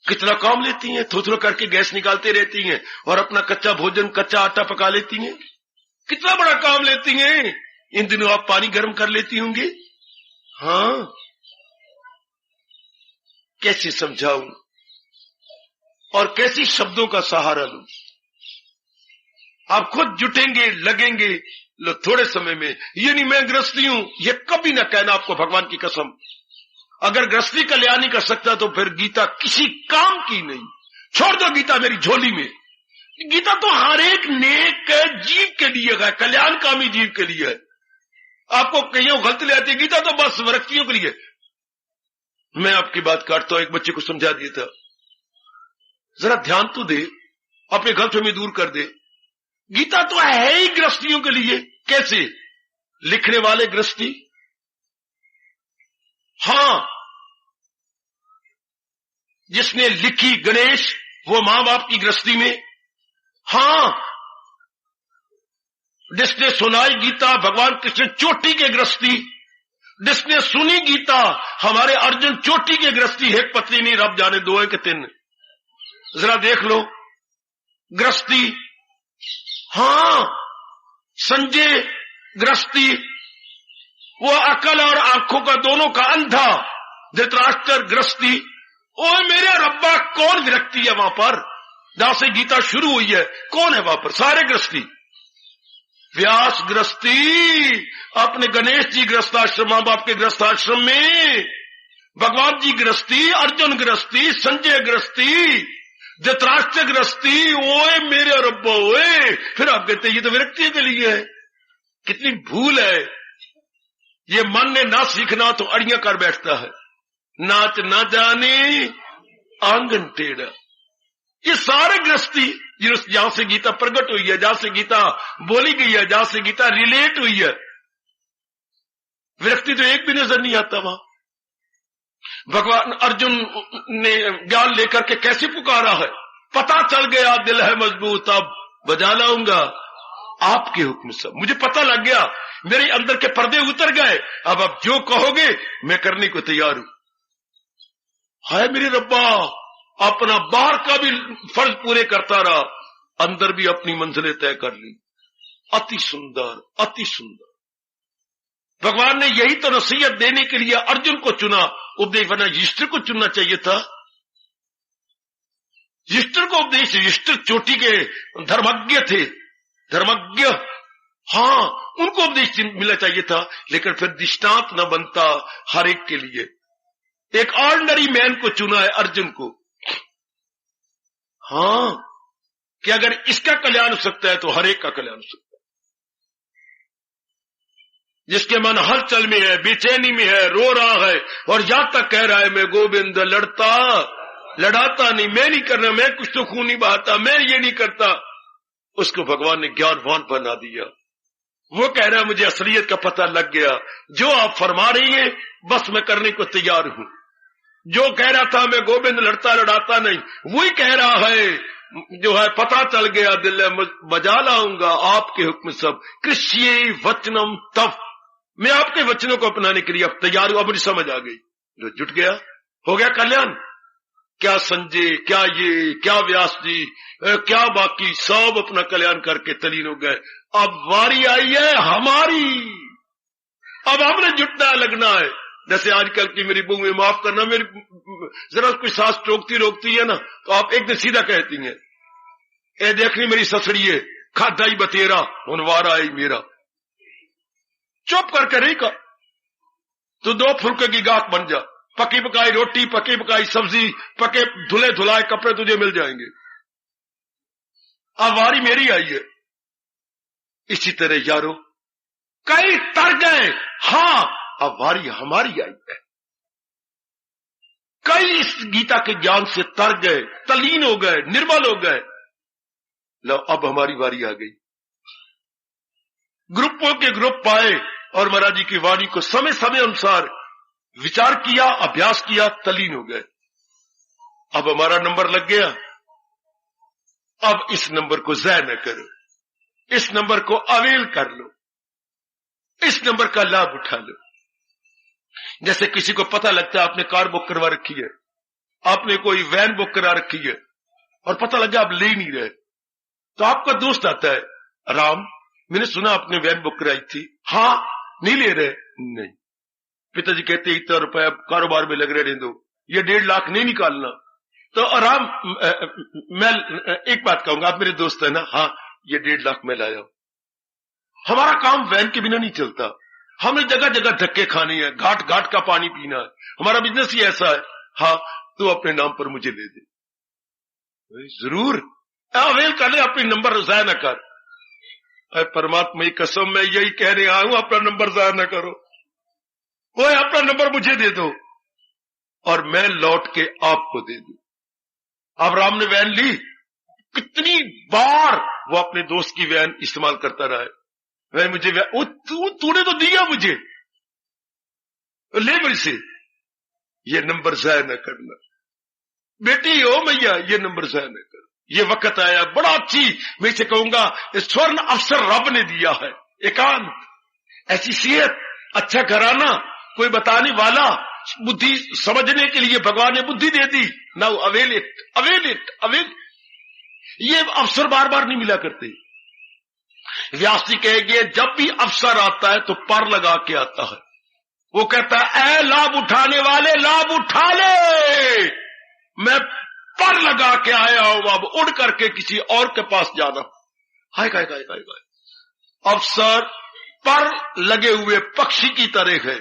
कितना काम लेती हैं, थोड़ा थोड़ा करके गैस निकालते रहती हैं और अपना कच्चा भोजन, कच्चा आटा पका लेती हैं। कितना बड़ा काम लेती हैं। इन दिनों आप पानी गर्म कर लेती होंगी। कैसे समझाऊं और कैसी शब्दों का सहारा लूं। आप खुद जुटेंगे, लगेंगे थोड़े समय में। ये नहीं मैं गृहस्थी हूं, ये कभी ना कहना आपको, भगवान की कसम। अगर गृहस्थी कल्याण नहीं कर सकता तो फिर गीता किसी काम की नहीं। छोड़ दो गीता मेरी झोली में। गीता तो हर एक नेक जीव के लिए है, कल्याणकामी जीव के लिए है। आपको कहीं गलत ले आती है, गीता तो बस व्यक्तियों के लिए। मैं आपकी बात काटता हूं, एक बच्चे को समझा दिया था, जरा ध्यान तो दे, अपने गलतफहमी दूर कर दे। गीता तो है ही गृहस्थियों के लिए। कैसे? लिखने वाले गृहस्थी, जिसने लिखी गणेश, वो मां बाप की गृहस्थी में। जिसने सुनाई गीता, भगवान कृष्ण चोटी के गृहस्थी। जिसने सुनी गीता, हमारे अर्जुन चोटी के गृहस्थी। है पत्नी नहीं, रब जाने दो है कि तीन। जरा देख लो गृहस्थी। संजय गृहस्थी, वो अकल और आंखों का दोनों का अंधा। धृतराष्ट्र गृहस्थी। ओए मेरे रब्बा, कौन विरक्ति है वहां पर? जहां से गीता शुरू हुई है, कौन है वहां पर? सारे गृहस्थी। व्यास गृहस्थी अपने गणेश जी गृहस्थाश्रम, मां बाप के गृहस्थाश्रम में, भगवान जी गृहस्थी, अर्जुन गृहस्थी, संजय गृहस्थी, धृतराष्ट्र गृहस्थी। ओए मेरे रब्बा ओए, फिर आप कहते ये तो विरक्ति के लिए है। कितनी भूल है। ये मन ने ना सीखना तो अड़ियां कर बैठता है। नाच ना जाने आंगन टेढ़ा, ये सारे गृहस्थी जहां से गीता प्रकट हुई है, जहां से गीता बोली गई है, जहां से गीता रिलेट हुई है, विरक्ति तो एक भी नजर नहीं आता वहां। भगवान अर्जुन ने ज्ञान लेकर के कैसे पुकारा है, पता चल गया दिल है मजबूत, अब बजा लाऊंगा आपके हुक्म सब। मुझे पता लग गया, मेरे अंदर के पर्दे उतर गए, अब आप जो कहोगे मैं करने को तैयार हूं। हाय मेरे रब्बा, अपना बाहर का भी फर्ज पूरे करता रहा, अंदर भी अपनी मंजिलें तय कर ली। अति सुंदर, अति सुंदर। भगवान ने यही तो नसीहत देने के लिए अर्जुन को चुना, उपदेश बना। युधिष्ठिर को चुनना चाहिए था, युधिष्ठिर को उपदेश, युधिष्ठिर चोटी के धर्मज्ञ थे, धर्मज्ञ, हाँ उनको उपदेश मिलना चाहिए था। लेकिन फिर दृष्टांत न बनता हर एक के लिए। एक ऑर्डिनरी मैन को चुना है अर्जुन को, हाँ कि अगर इसका कल्याण हो सकता है तो हर एक का कल्याण हो सकता है। जिसके मन हलचल में है, बेचैनी में है, रो रहा है और यहां तक कह रहा है मैं गोविंद लड़ाता नहीं, मैं नहीं करना, मैं कुछ तो खून नहीं बहाता, मैं ये नहीं करता, उसको भगवान ने ज्ञानवान बना दिया। वो कह रहा है मुझे असलियत का पता लग गया, जो आप फरमा रही हैं बस मैं करने को तैयार हूं। जो कह रहा था मैं गोविंद लड़ाता नहीं, वही कह रहा है जो है पता चल गया दिल है बजा लाऊंगा आपके हुक्म सब। कृष्य वचनम तब, मैं आपके वचनों को अपनाने के लिए अब तैयार हूं। अब मुझे समझ आ गई, जो जुट गया हो गया कल्याण। क्या संजय, क्या ये, क्या व्यास जी, क्या बाकी सब अपना कल्याण करके तलीन हो गए। अब वारी आई है हमारी, अब हमने जुटना लगना है। जैसे आजकल की मेरी बहू, माफ करना, मेरी जरा कोई सास टोकती रोकती है ना, तो आप एक दिन सीधा कहती हैं, ए देखनी मेरी ससड़ी है, खादा ही बतेरा हुन वारा आई मेरा। चुप करके नहीं कर, तो 2 फुलके की गाहक बन जा। पकी पकाई रोटी, पकी पकाई सब्जी, पके धुले धुलाए कपड़े तुझे मिल जाएंगे। अब वारी मेरी आई है। इसी तरह यारो कई तर गए, हाँ अब वारी हमारी आई है। कई इस गीता के ज्ञान से तर गए, तलीन हो गए, निर्मल हो गए। लो अब हमारी वारी आ गई। ग्रुपों के ग्रुप पाए और महाराज जी की वाणी को समय समय अनुसार विचार किया, अभ्यास किया, तलीन हो गए। अब हमारा नंबर लग गया। अब इस नंबर को ज़ाय न करो, इस नंबर को अवेल कर लो, इस नंबर का लाभ उठा लो। जैसे किसी को पता लगता है आपने कार बुक करवा रखी है, आपने कोई वैन बुक करा रखी है और पता लगा आप ले नहीं रहे, तो आपका दोस्त आता है, राम मैंने सुना आपने वैन बुक कराई थी। हाँ नहीं ले रहे, नहीं। पिताजी कहते इतना रुपया कारोबार में लग रहे दो, ये 1.5 लाख नहीं निकालना। तो आराम, मैं एक बात कहूंगा, आप मेरे दोस्त है ना, हाँ ये 1.5 लाख मैं लाया। हमारा काम वैन के बिना नहीं चलता, हमें जगह जगह धक्के खाने हैं, घाट घाट का पानी पीना है, हमारा बिजनेस ही ऐसा है। हाँ तू अपने नाम पर मुझे दे दे। जरूर अवेल कर ले, अपने नंबर ज़ाया न कर। परमात्मा की कसम मैं यही कह रहा हूं, अपना नंबर ज़ाया न करो। वो अपना नंबर मुझे दे दो और मैं लौट के आपको दे दूं। अब राम ने वैन ली, कितनी बार वो अपने दोस्त की वैन इस्तेमाल करता रहा है। वह मुझे तूने तो दिया मुझे, ले मेरे से, ये नंबर ज़ाया न करना। बेटी हो मैया, ये नंबर ज़ाया न कर। ये वक्त आया बड़ा अच्छी, मैं इसे कहूंगा स्वर्ण अवसर रब ने दिया है। एकांत, ऐसी सेहत, अच्छा घराना, कोई बताने वाला, बुद्धि समझने के लिए भगवान ने बुद्धि दे दी। Now avail it, avail it, avail. ये अवसर बार बार नहीं मिला करते। व्यास जी कहेंगे जब भी अवसर आता है तो पर लगा के आता है। वो कहता है ए लाभ उठाने वाले लाभ उठा ले, मैं पर लगा के आया हूं, अब उड़ करके किसी और के पास जाना। हाय हाय हाय हाय हाय। अफसर पर लगे हुए पक्षी की तरह है।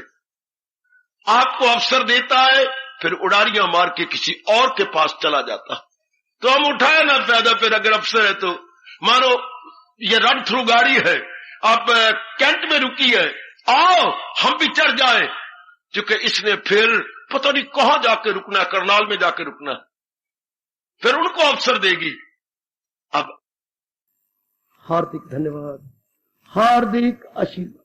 आपको अफसर देता है, फिर उड़ारियां मार के किसी और के पास चला जाता। तो हम उठाए ना पैदा, फिर अगर अफसर है तो मानो ये रन थ्रू गाड़ी है, अब कैंट में रुकी है, आओ हम भी चढ़ जाए, क्योंकि इसने फिर पता नहीं कहां जाके रुकना, करनाल में जाके रुकना, फिर उनको अवसर देगी। अब हार्दिक धन्यवाद, हार्दिक आशीर्वाद।